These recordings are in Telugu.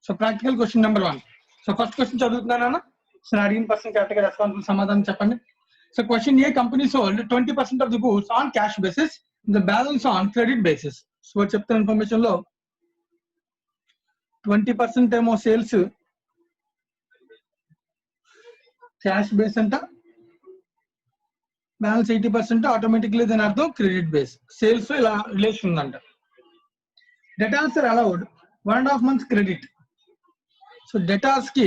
So practical question number 1. So first question చదువుతున్నానా? So అడిగిన పర్సన్ కరెక్ట్ గా రెస్పాన్సిబుల్ సమాధానం చెప్పండి. So question A, company sold 20% of the goods on cash basis, the balance on credit basis. So చెప్తున్న ఇన్ఫర్మేషన్ లో 20% ఏమో సేల్స్ క్యాష్ బేస్ అంట, బ్యాలెన్స్ 80% ఆటోమేటిక్లీ దాని అర్థం క్రెడిట్ బేస్. సేల్స్ ఇలా రిలేషన్ ఉందంట. Debtors are allowed 1.5 months credit. So debtors కి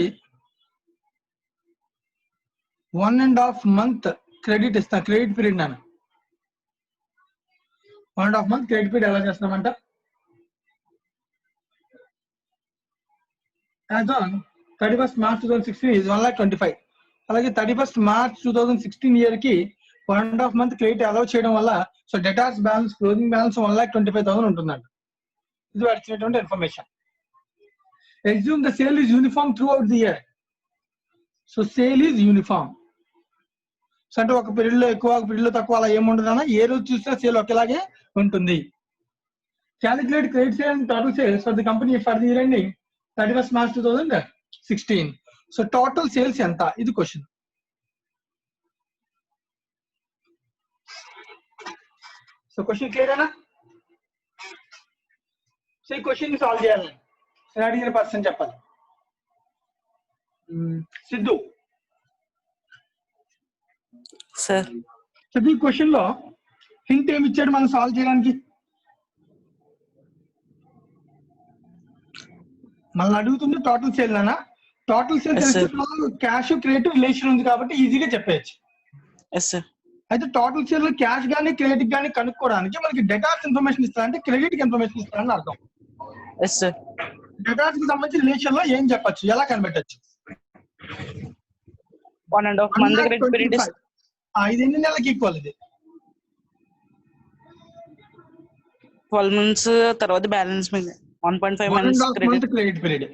1.5 month క్రెడిట్ ఇస్తా. క్రెడిట్ పీరియడ్ నాన్న 1.5 month క్రెడిట్ పీరియడ్ ఎలా చేస్తామంట? As on 31st March 2016 is 1,25,000. అలాగే 31st March 2016 ఇయర్ కి 1.5 month క్రెడిట్ అలౌ చేయడం వల్ల so debtors balance closing balance 1,25,000 ఉంటుందంట. ఇది వచ్చినటువంటి information. Assume the sale is uniform throughout the year. So sale is uniform. So అంటే ఒక పీరియడ్ లో ఎక్కువ, ఒక పీరియడ్ లో తక్కువ అలా ఏముండదన్నా, ఏ రోజు చూసినా సేల్ ఒకేలాగే ఉంటుంది. Calculate credit sale and total sales for the company for the year ending 31st March 2016. So total sales ఎంత? ఇది క్వశ్చన్. సో క్వశ్చన్ క్లియర్ అయినా? సో ఈ క్వశ్చన్ సాల్వ్ చేయాలి. అడిగిన పర్సన్ చెప్పాలి. సిద్ధు సార్. సో ఈ క్వశ్చన్ లో హింట్ ఏమి ఇచ్చాడు మనం సాల్వ్ చేయడానికి? మళ్ళీ అడుగుతుంది టోటల్ సేల్ అనా? Total sale cash credit relation ఉంది కాబట్టి ఈజీగా చెప్పేయచ్చు. అయితే టోటల్ సేల్ లో క్యాష్ గానీ క్రెడిట్ గానీ కనుక్కోవడానికి మనకి డెటార్స్ ఇన్ఫర్మేషన్ ఇస్తారంటే క్రెడిట్ కి ఇన్ఫర్మేషన్ ఇస్తారని అర్థం. డెటార్స్ కి సంబంధించి రిలేషన్ లో ఏం చెప్పచ్చు, ఎలా కనిపెట్టచ్చు? 1.5 month క్రెడిట్ పీరియడ్. ఇది ఎన్ని నెలలకి ఈక్వల్? ఇది 12 months తర్వాత బ్యాలెన్స్ మీద 1.5 months క్రెడిట్ పీరియడ్.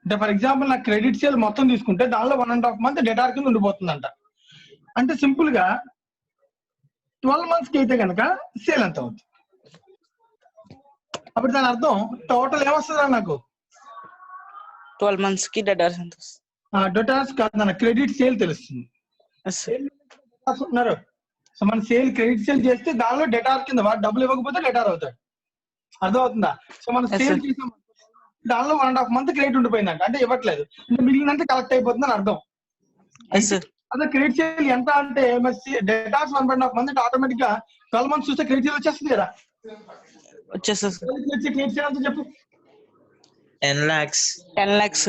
అంటే ఫర్ ఎగ్జాంపుల్ నా క్రెడిట్ సేల్ మొత్తం తీసుకుంటే దానిలో 1.5 month డెటార్ కింద ఉండిపోతుందంట. అంటే సింపుల్ గా 12 months కి అయితే కనుక సేల్ ఎంత అవుతుంది? అప్పుడు దాని అర్థం టోటల్ ఏమొస్తుందా నాకు? 12 months కి డెటార్స్ ఎంత వస్తుంది? డెటార్స్ కాదు నాన్న, క్రెడిట్ సేల్ తెలుస్తుంది. ఉన్నారు. సో మన సేల్ క్రెడిట్ సేల్ చేస్తే దానిలో డెటార్ కింద వాడు డబ్బులు ఇవ్వకపోతే డెటార్ అవుతాడు. అర్థం అవుతుందా? సో మనం సేల్ చేసాం దానిలో 1.5 month క్రెడిట్ ఉండిపోయిందంట, అంటే ఇవ్వట్లేదు, అంటే మిగిలినంత కలెక్ట్ అయిపోతుందని అర్థం. అదే క్రెడిట్ సేల్ ఎంత అంటే డెటార్స్ 1.5 month ఆటోమేటిక్ గా 12 months చూస్తే క్రెడిట్ సేల్ వచ్చేస్తుంది కదా. క్రెడిట్ సేల్ ఎంత చెప్పు? 10 lakhs. 10 lakhs.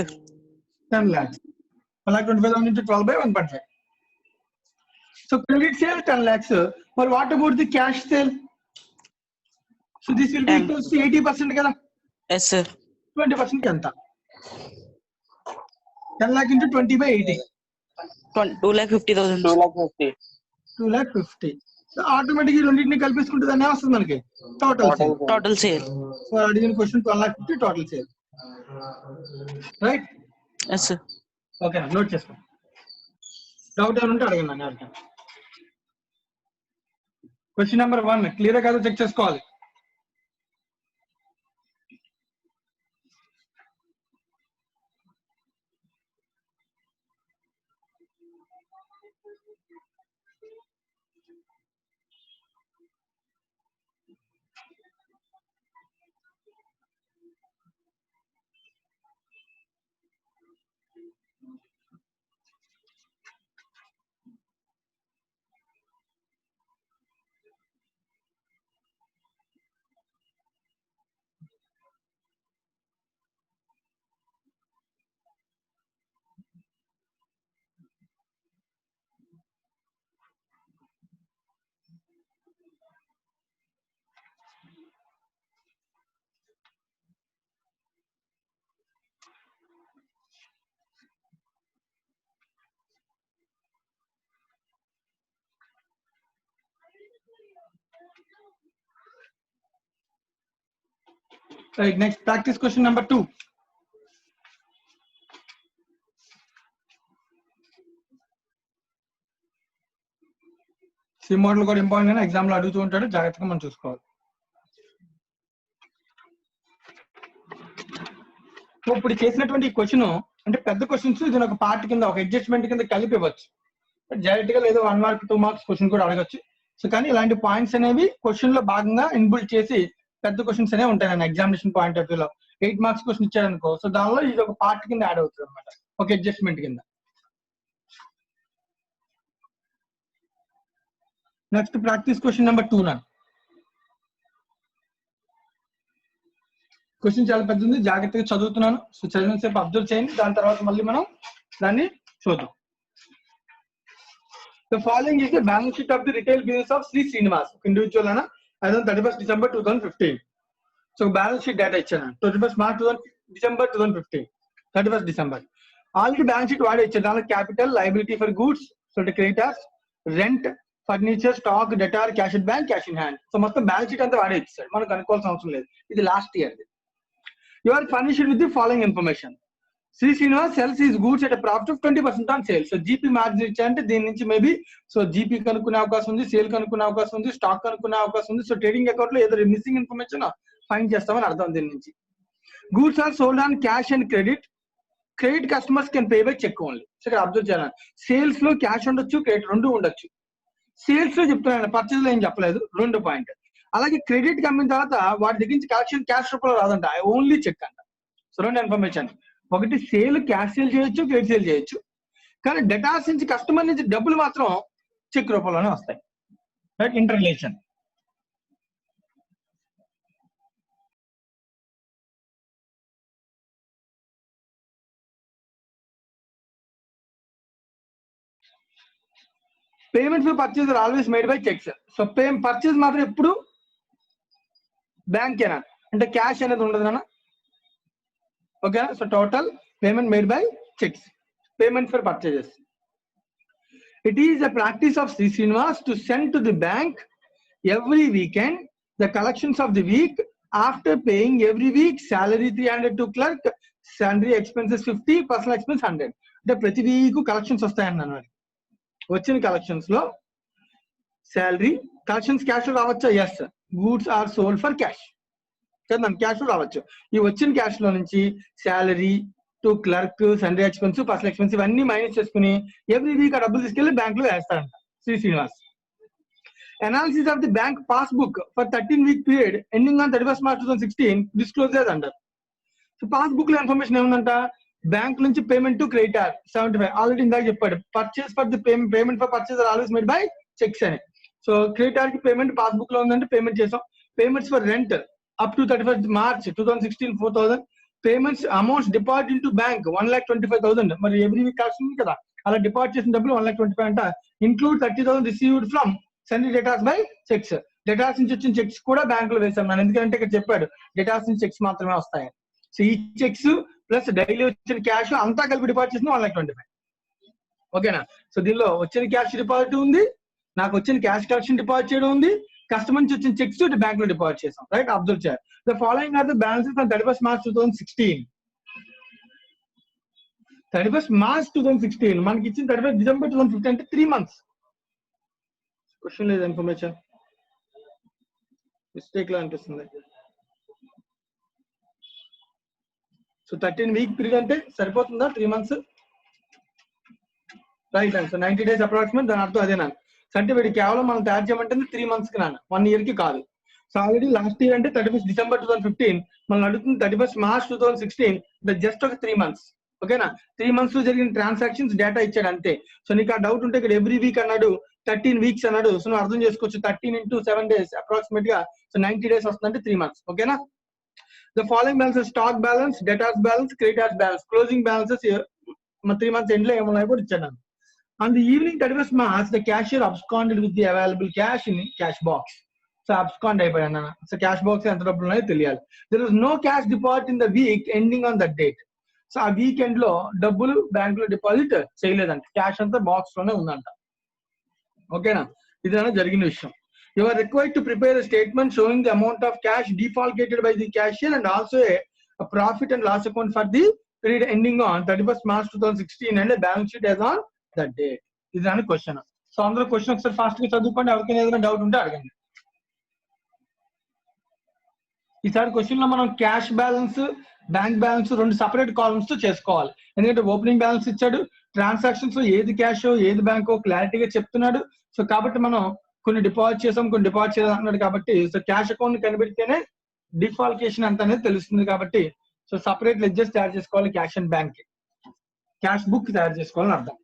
1,25,000 into 12 by 1.5. So credit sale 10 lakhs. But what about the cash sale? So this will be equal to 80% kada? Yes sir. 20% enta? 10 lakh into 20 by 80. 2,50,000. 2,50,000. So automatically రెండింటిని కలిపేసుకుంటే దాన్ని ఏమొస్తుంది మనకి? Total sale. So అడిగిన question 12,50,000 total sale. Right? Yes sir. Okay, note చేసుకో. డౌట్ ఏమైనా ఉంటే అడగండి నన్ను ఎవరికైనా. క్వశ్చన్ నెంబర్ 1 క్లియర్ కాదో చెక్ చేసుకోవాలి. Right, next practice question number 2. C model కూడా ఇంపార్టెంట్ గా ఎగ్జామ్ లో అడుగుతూ ఉంటాడు, జాగ్రత్తగా మనం చూసుకోవాలి. సో ఇప్పుడు చేసినటువంటి క్వశ్చన్ అంటే పెద్ద క్వశ్చన్స్ ఇది ఒక పార్ట్ కింద ఒక అడ్జస్ట్మెంట్ కింద కలిపి ఇవ్వచ్చు. డైరెక్ట్ గా లేదా 1 మార్క్ 2 మార్క్స్ క్వశ్చన్ కూడా అడగచ్చు. సో కానీ ఇలాంటి పాయింట్స్ అనేవి క్వశ్చన్ లో భాగంగా ఇన్బుల్ట్ చేసి పెద్ద క్వశ్చన్స్ అనేవి ఉంటాయి అన్న ఎగ్జామినేషన్ పాయింట్ ఆఫ్ వ్యూ లో. 8 మార్క్స్ క్వశ్చన్ ఇచ్చారనుకో, సో దానిలో ఇది ఒక పార్ట్ కింద యాడ్ అవుతుంది అనమాట, ఒక అడ్జస్ట్మెంట్ కింద. నెక్స్ట్ ప్రాక్టీస్ క్వశ్చన్ నెంబర్ 2 నన్ను. క్వశ్చన్ చాలా పెద్ద ఉంది, జాగ్రత్తగా చదువుతున్నాను. సో చదివిన సేపు అబ్జర్వ్ చేయండి, దాని తర్వాత మళ్ళీ మనం దాన్ని చూద్దాం. The following is the balance sheet of the retail business of Sri Srinivas, individual ana, as on 31st December 2015. So balance sheet data ichana 31st March December 2015, 31st December. Already balance sheet vaade ichana dana capital, liability for goods, so the creditors, rent, furniture, stock, debtor, cash at bank, cash in hand. So mottham balance sheet anta vaade ichadu, manaku anukovalsina avasaram ledhu. Idi last year. You are furnished with the following information. Sri Srinivas sells his goods at a profit of 20% on sale. So GP margin ఇచ్చారంటే దీని నుంచి మేబీ సో జీపీ కనుక్కునే అవకాశం ఉంది, సేల్ కనుక్కునే అవకాశం ఉంది, స్టాక్ కనుక్కునే అవకాశం ఉంది. సో ట్రేడింగ్ అకౌంట్ లో ఏదో మిస్సింగ్ ఇన్ఫర్మేషన్ ఫైండ్ చేస్తామని అర్థం దీని నుంచి. Goods are sold on cash and credit. Credit customers can pay by cheque only. So ఇక్కడ అబ్జర్వ్ చేయాలి, సేల్స్ లో క్యాష్ ఉండొచ్చు, క్రెడిట్ రెండు ఉండొచ్చు. సేల్స్ లో చెప్తున్నాను, పర్చేజ్ లో ఏం చెప్పలేదు, 2 పాయింట్. అలాగే క్రెడిట్ కి అమ్మిన తర్వాత వాటి దగ్గర నుంచి కలెక్షన్ క్యాష్ రూపంలో రాదంట, ఓన్లీ చెక్ అంట. సో 2 ఇన్ఫర్మేషన్, ఒకటి సేల్ క్యాష్ సేల్ చేయొచ్చు, క్రెడిట్ సేల్ చేయొచ్చు, కానీ డెటార్స్ నుంచి కస్టమర్ నుంచి డబ్బులు మాత్రం చెక్ రూపంలోనే వస్తాయి. Right, inter relation. Payment for purchase are always made by cheques. So purchase మాత్రం ఎప్పుడు బ్యాంక్ ఏనా అంటే క్యాష్ అనేది ఉండదు నాన్న. Okay, so total payment made by checks, payment for purchases. It is a practice of Sri Srinivas to send to the bank every weekend the collections of the week after paying every week salary 300 to clerk, sundry expenses 50, personal expense 100. అంటే ప్రతి వీక్ కలెక్షన్స్ వస్తాయన్నాను. వచ్చిన కలెక్షన్స్ లో శాలరీ కలెక్షన్స్ క్యాష్ లో రావచ్చా? Yes. Goods are sold for cash కదా, క్యాష్ లో రావచ్చు. ఈ వచ్చిన క్యాష్ లో నుంచి salary to clerk, Sunday expense, personal expense ఇవన్నీ మైనస్ చేసుకుని ఎవ్రీ వీక్ ఆ డబ్బులు తీసుకెళ్లి బ్యాంక్ లో వేస్తారంట Shri Srinivas. Analysis of the bank passbook for 13-week period ending on 31st March 2016 discloses అంటారు. సో పాస్బుక్ లో ఇన్ఫర్మేషన్ ఏముందంట, బ్యాంక్ నుంచి పేమెంట్ టు క్రెడిటార్ 75, ఆల్రెడీ ఇందాక చెప్పాడు. Purchase for the payment for purchase are always made by cheques అని. సో క్రెడిటార్ కి పేమెంట్ పాస్బుక్ లో ఉందంటే పేమెంట్ చేసాం. Payments for rent up to 31st March 2016 4,000. Payments amounts deposit into bank 1,25,000. మరి ఎవ్రీ వీక్ కాల్సింది కదా, అలా డిపాజిట్ చేసిన డబ్బులు 1,25,000 అంట. Include 30,000 received from Sunny datas by checks. Datas నుంచి వచ్చిన చెక్స్ కూడా బ్యాంక్ లో వేసాం నేను, ఎందుకంటే ఇక్కడ చెప్పాడు డేటాస్ నుంచి చెక్స్ మాత్రమే వస్తాయి. సో ఈ చెక్స్ ప్లస్ డైలీ వచ్చిన క్యాష్ అంతా కలిపి డిపాజిట్ చేసిన 1,25,000. ఓకేనా. సో దీనిలో వచ్చిన క్యాష్ డిపాజిట్ ఉంది, నాకు వచ్చిన క్యాష్ కలెక్షన్ డిపాజిట్ చేయడం ఉంది, కస్టమర్ నుంచి వచ్చిన చెక్స్ బ్యాంక్ లో డిపాజిట్ చేసాం. రైట్, అబ్జర్వ్ చేయాలి. The following are the balances on 31st March 2016. 31st March 2016 మనకి ఇచ్చిన 31st December 2015 అంటే 3 months. క్వశ్చన్ లేదు, ఇన్ఫర్మేషన్ మిస్టేక్ లా అనిపిస్తుంది. సో 13-week పీరియడ్ అంటే సరిపోతుందా 3 months? Right, so 90 days approximate, దాని అర్థం అదేనా. అంటే వీడి కేవలం మనం తయారు చేయమంటే 3 months కి నాన్న, 1 year కి కాదు. సో ఆల్రెడీ లాస్ట్ ఇయర్ అంటే 31st December 2015, మనం అడుగుతుంది 31st March 2016, జస్ట్ ఒక 3 months. ఓకేనా. 3 months లో జరిగిన ట్రాన్సాక్షన్స్ డేటా ఇచ్చాడు అంతే. సో నీకు ఆ డౌట్ ఉంటే ఇక్కడ ఎవ్రీ వీక్ అన్నాడు, 13 weeks అన్నాడు. సో నువ్వు అర్థం చేసుకోవచ్చు 13 into 7 days అప్రాక్సిమేట్ గా. సో 90 days వస్తుందంటే 3 months. ఓకేనా. The following balances stock balance, debtors balance, creditors balance, closing balances 3 months end లో ఏమన్నా కూడా ఇచ్చాను. On the evening 31st March, the cashier absconded with the available cash in cash box. So abscond అయిపోయాను. సో క్యాష్ బాక్స్ ఎంత డబ్బులు ఉన్నాయో తెలియాలి. There was no cash deposit in the week ending on that date. So ఆ వీకెండ్ లో డబ్బులు బ్యాంక్ లో డిపాజిట్ చేయలేదంట, క్యాష్ అంతా బాక్స్ లోనే ఉందంట. ఓకేనా, ఇదేనా జరిగిన విషయం. You are required to prepare a statement showing the amount of cash defalcated by the cashier and also a profit and loss account for the period ending on 31st March 2016 and a balance sheet as on that date. ఇది అని క్వశ్చన్. సో అందులో క్వశ్చన్ ఒకసారి ఫాస్ట్ గా చదువుకోండి, ఎవరికైనా ఏదైనా డౌట్ ఉంటే అడగండి. ఈసారి క్వశ్చన్ లో మనం క్యాష్ బ్యాలెన్స్, బ్యాంక్ బ్యాలెన్స్ రెండు సపరేట్ కాలమ్స్ తో చేసుకోవాలి. ఎందుకంటే ఓపెనింగ్ బ్యాలెన్స్ ఇచ్చాడు, ట్రాన్సాక్షన్స్ ఏది క్యాష్ ఏది బ్యాంకో క్లారిటీగా చెప్తున్నాడు. సో కాబట్టి మనం కొన్ని డిపాజిట్ చేసాం, కొన్ని డిపాజిట్ చేసాం అన్నాడు కాబట్టి సో క్యాష్ అకౌంట్ కనిపెడితేనే డిఫాల్కేషన్ ఎంత అనేది తెలుస్తుంది. కాబట్టి సో సపరేట్ లెడ్జెస్ తయారు చేసుకోవాలి. Cash and bank cash book తయారు చేసుకోవాలని అర్థం.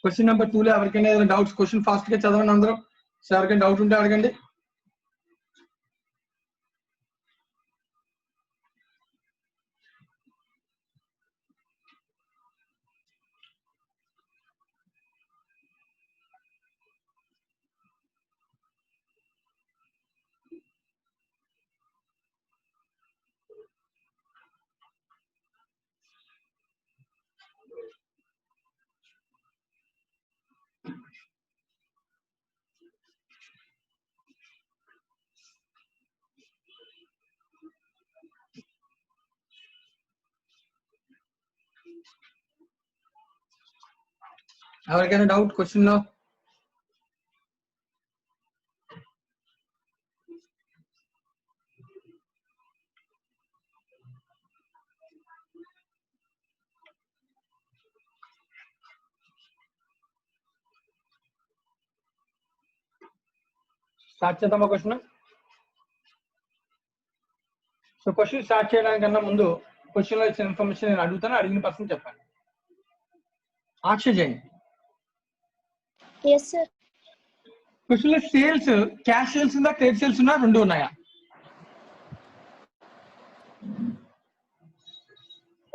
క్వశ్చన్ నెంబర్ 2 లో ఎవరికైనా ఏదైనా డౌట్స్, క్వశ్చన్ ఫాస్ట్ గా చదవండి అందరం. సో ఎవరికైనా డౌట్ ఉంటే అడగండి. ఎవరికైనా డౌట్ క్వశ్చన్ లో? స్టార్ట్ చేద్దామా క్వశ్చన్? సో క్వశ్చన్ స్టార్ట్ చేయడానికన్నా ముందు క్వశ్చన్ లో ఇచ్చిన ఇన్ఫర్మేషన్ నేను అడుగుతాను, అడిగిన పర్సన్ చెప్పండి. ఆక్షజయ్, Yes, sir. క్వశ్చన్ లో సేల్స్ క్యాష్ సేల్స్ ఉందా, క్రెడిట్ సేల్స్ ఉన్నా, రెండు ఉన్నాయా?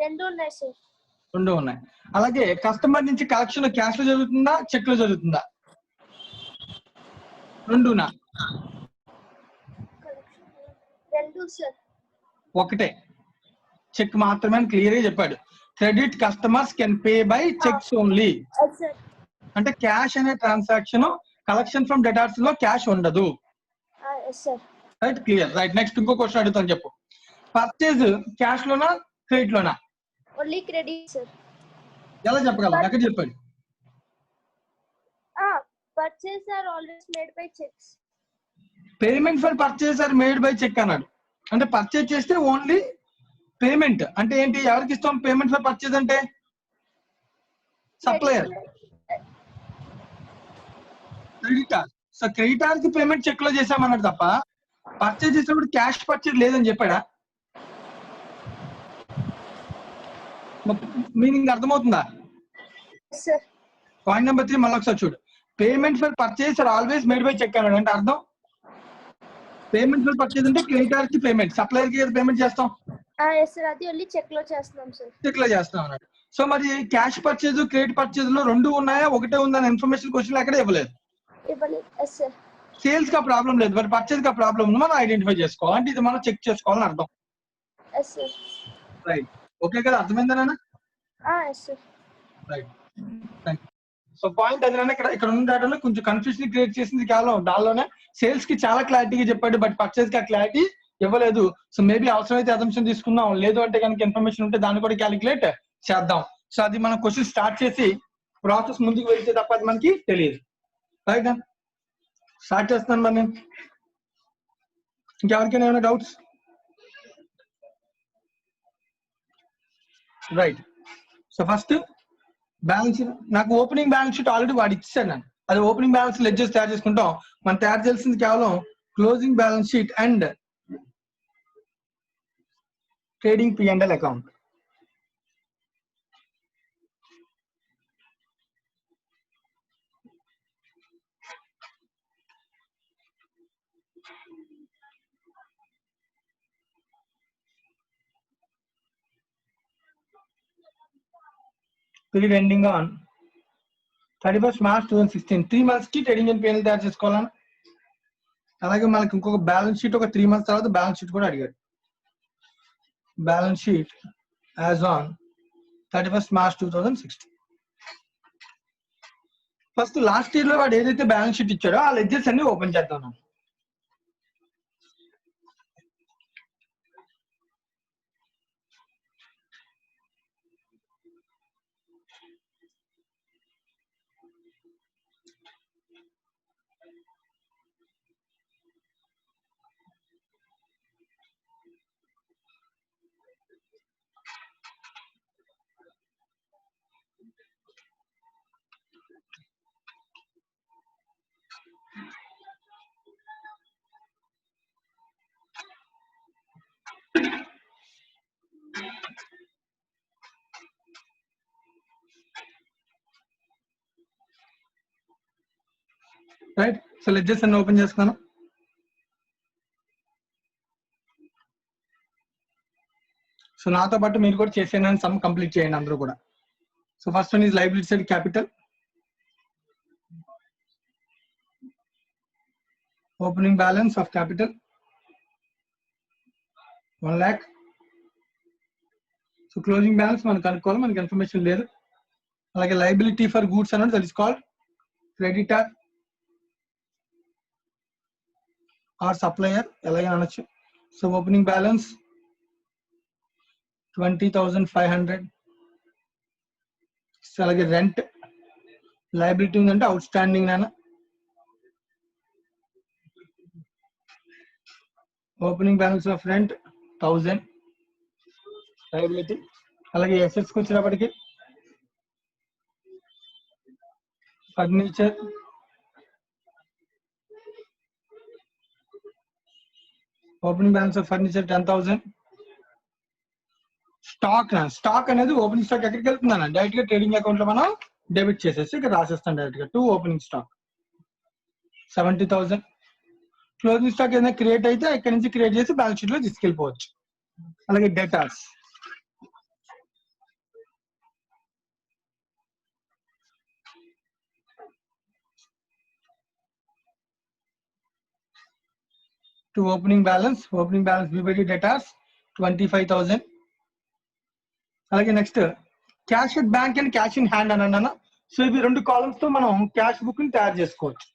రెండు ఉన్నాయి సార్. రెండు ఉన్నాయి. అలాగే కస్టమర్ నుంచి కలెక్షన్ క్యాష్ లో జరుగుతుందా, చెక్ లో జరుగుతుందా? రెండునా? రెండు సార్. ఒకటే, చెక్ మాత్రమే అని క్లియర్ గా చెప్పాడు. Credit customers can pay by checks only. Yes, sir. అంటే క్యాష్ అనే ట్రాన్సాక్షన్ కలెక్షన్ ఫ్రమ్ డెటార్స్ లో క్యాష్ ఉండదు. Yes, sir. Right, clear. Right, next ఇంకో క్వశ్చన్ అడుగుతాను, చెప్పు. పర్చేజ్ క్యాష్ లోనా, క్రెడిట్ లోనా? Only credit, sir. ఎలా చెప్పగలరు? ఎక్కడ చెప్పాడు? Purchase are always made by checks. Payment for purchase are made by cheque అన్నాడు. అంటే పర్చేజ్ చేస్తే ఓన్లీ పేమెంట్ అంటే ఏంటి? ఎవరికి ఇస్తాం పేమెంట్ ఫర్ పర్చేజ్ అంటే? Supplier, creditor. సో క్రెడిటార్ కి పేమెంట్ చెక్ లో చేసామన్నాడు తప్ప పర్చేజ్ చేసినప్పుడు క్యాష్ పర్చేజ్ లేదని చెప్పాడా? మీనింగ్ అర్థమవుతుందా? Yes, sir. పాయింట్ నెంబర్ 3 మళ్ళీ ఒకసారి చూడు. Payment for purchase are always made by cheque అన్నాడు. అంటే అర్థం పేమెంట్ ఫర్ పర్చేజ్ అంటే క్రెడిటార్ కి పేమెంట్, సప్లయర్ కి పేమెంట్ చేస్తాం, Yes, sir. అది only check లో చేస్తున్నాం సార్. చెక్ లో చేస్తాం అన్నాడు. సో మరి క్యాష్ పర్చేజ్ క్రెడిట్ పర్చేజ్ లో రెండు ఉన్నాయా, ఒకటే ఉందన్న ఇన్ఫర్మేషన్ క్వశ్చన్ ఎక్కడ ఇవ్వలేదు. ఇవ్వలేదు. Yes, sir. సేల్స్ కా ప్రాబ్లం లేదు, మరి పర్చేజ్ కా ప్రాబ్లం ఉంది, మనం ఐడెంటిఫై చేసుకోవాలి. అంటే ఇది మనం చెక్ చేసుకోవాలని అర్థం. Yes, sir. రైట్, ఓకే కదా? అర్థమైందా? Yes, sir. Right, thank you. So point అదేనా, ఇక్కడ ఉన్న డేటాలో కొంచెం కన్ఫ్యూజన్ క్రియేట్ చేసింది కేవలం దానిలోనే. సేల్స్ కి చాలా క్లారిటీగా చెప్పాడు, బట్ పర్చేజ్ కి ఆ క్లారిటీ ఇవ్వలేదు. సో మేబీ అవసరమైతే అజంప్షన్ తీసుకుందాం, లేదు అంటే కనుక ఇన్ఫర్మేషన్ ఉంటే దాన్ని కూడా క్యాలిక్యులేట్ చేద్దాం. సో అది మనం క్వశ్చన్ స్టార్ట్ చేసి ప్రాసెస్ ముందుకు వెళ్తే తప్ప అది మనకి తెలియదు. రైట్, స్టార్ట్ చేస్తాను మరి నేను. ఇంకెవరికైనా ఏమైనా doubts? Right, so first balance sheet. నాకు ఓపెనింగ్ బ్యాలెన్స్ షీట్ ఆల్రెడీ వాడు ఇచ్చాడు. నేను అది ఓపెనింగ్ బ్యాలెన్స్ లెడ్జెస్ తయారు చేసుకుంటాం. మనం తయారు చేయాల్సింది కేవలం closing balance sheet and trading P&L account. Period ending on 31st March 2016. 3 months కి ట్రేడింగ్ అండ్ P&L తయారు చేసుకోవాలని. అలాగే మనకి ఇంకొక బ్యాలెన్స్ షీట్ ఒక 3 months తర్వాత బ్యాలెన్స్ షీట్ కూడా అడిగాడు. Balance sheet as on 31st March 2016. First last year లో వాడు ఏదైతే బ్యాలెన్స్ షీట్ ఇచ్చాడో ఆ లెడ్జెస్ అన్ని ఓపెన్ చేద్దాం. రైట్. సో లెడ్జర్స్ అన్ని ఓపెన్ చేసుకున్నాను. సో నాతో పాటు మీరు కూడా చేసేయండి, సమ్ కంప్లీట్ చేయండి అందరూ కూడా. So first one is liability side capital. Opening balance of capital 1 lakh. So closing balance మనకు కనుక్కోవాలి, మనకి ఇన్ఫర్మేషన్ లేదు. అలాగే లైబిలిటీ ఫర్ గూడ్స్ అన్నది that is called creditor or supplier ఎలాగైనా అనొచ్చు. So opening balance 20,500. సో అలాగే రెంట్ లైబిలిటీ ఉందంటే అవుట్ స్టాండింగ్ నాన్న. Opening balance of rent 1000 liability. అలాగే అసెట్స్కి వచ్చినప్పటికీ furniture, opening balance of furniture 10,000. Stock అనేది ఓపెనింగ్ స్టాక్ ఎక్కడికి వెళ్తుందన్న డైరెక్ట్ గా ట్రేడింగ్ అకౌంట్ లో మనం డెబిట్ చేసేసి ఇక్కడ రాసేస్తాం డైరెక్ట్ గా to opening stock 70,000. Closing stock ఏదైనా క్రియేట్ అయితే ఇక్కడ నుంచి క్రియేట్ చేసి బ్యాలెన్స్ షీట్ లో తీసుకెళ్ళిపోవచ్చు. అలాగే datas to opening balance BBD datas 25,000. అలాగే next cash at bank and cash in hand అని అన్నా. సో ఇవి 2 కాలమ్స్ తో మనం క్యాష్ బుక్ ని తయారు చేసుకోవచ్చు.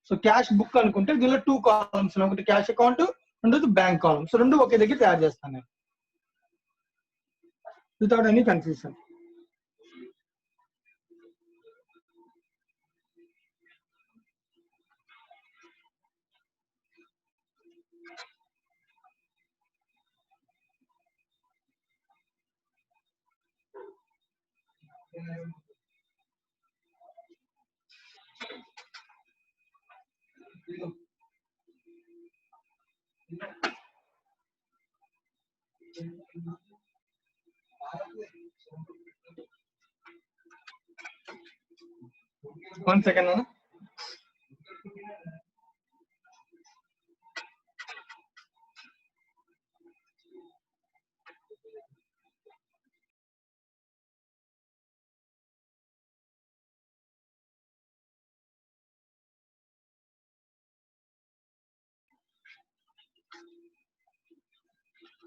సో క్యాష్ బుక్ అనుకుంటే దీనిలో 2 కాలమ్స్, ఒకటి క్యాష్ అకౌంట్, రెండోది బ్యాంక్ కాలమ్. సో 2 ఒకే దగ్గర తయారు చేస్తాను నేను without any confusion. One second, Anna.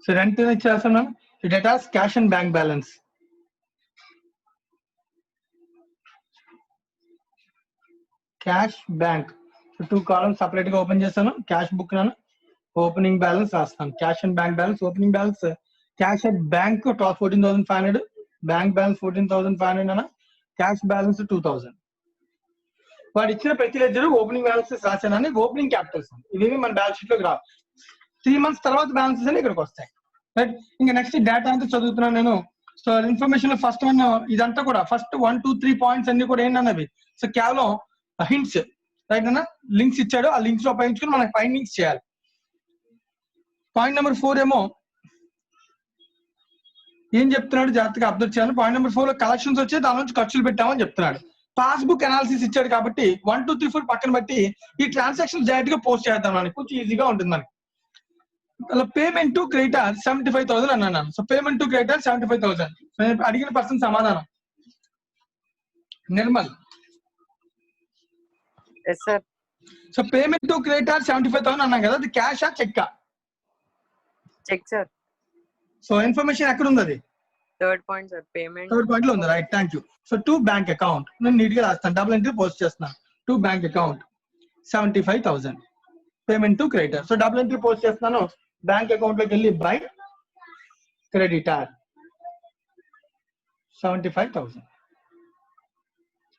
So rent ichchestunna. So debtors, cash and bank balance. Cash, bank. So 2 columns separate ga open chestanu. Cash book nanu. Opening balance rastam. Cash and bank balance. Opening balance. Cash at bank 14,500. Bank balance 14,500 nana. Cash balance 2,000. వాడు ఇచ్చిన ప్రతి లెడ్జర్ ఓపెనింగ్ బ్యాలెన్సెస్ రాశానని ఓపెనింగ్ క్యాపిటల్స్ ఇవేమి మన బ్యాలెన్స్ షీట్ లోకి రావు. 3 months తర్వాత బ్యాలెన్సెస్ అని ఇక్కడికి వస్తాయి. రైట్. ఇంకా నెక్స్ట్ డేటా అంతా చదువుతున్నాను నేను. సో ఇన్ఫర్మేషన్ లో ఫస్ట్ వన్ ఇదంతా కూడా ఫస్ట్ 1, 2, 3 పాయింట్స్ అన్ని కూడా ఏంటన్నవి. సో కేవలం హింట్స్ రైట్ అన్న. లింక్స్ ఇచ్చాడు, ఆ లింక్స్ లో ఉపయోగించుకుని మనకి ఫైండింగ్స్ చేయాలి. పాయింట్ నెంబర్ 4 ఏమో ఏం చెప్తున్నాడు జాగ్రత్తగా అబ్జర్వ్ చేయాలి. పాయింట్ నెంబర్ 4 లో కలెక్షన్స్ వచ్చి దాని నుంచి ఖర్చులు పెట్టామని చెప్తున్నాడు. పాస్బుక్ అనాలిసిస్ ఇచ్చాడు కాబట్టి 1, 2, 3, 4 పక్కన బట్టి ఈ ట్రాన్సాక్షన్ డైరెక్ట్ గా పోస్ట్ చేద్దాం మనకి కొంచెం ఈజీగా ఉంటుంది మనకి. అలా పేమెంట్ టు క్రెడిటర్ 75,000 అన్నాను. So payment to creditor 75,000. అడిగిన పర్సన్ సమాధానం Nirmal. So payment to creditor 75,000 అన్నాం కదా, అది క్యాషా చెక్కా? Cheque sir. సో ఇన్ఫర్మేషన్ ఎక్కడ ఉంది? అది third point sir, payment third point లో ఉంది. Right, thank you. So to bank account నేను నీట్ గా రాస్తాను, డబుల్ ఎంట్రీ పోస్ట్ చేస్తున్నాను. To bank account 75,000 payment to creditor. So double entry post చేస్తున్నాను. బ్యాంక్ అకౌంట్ లోకి వెళ్ళి బై క్రెడిటర్ 75,000.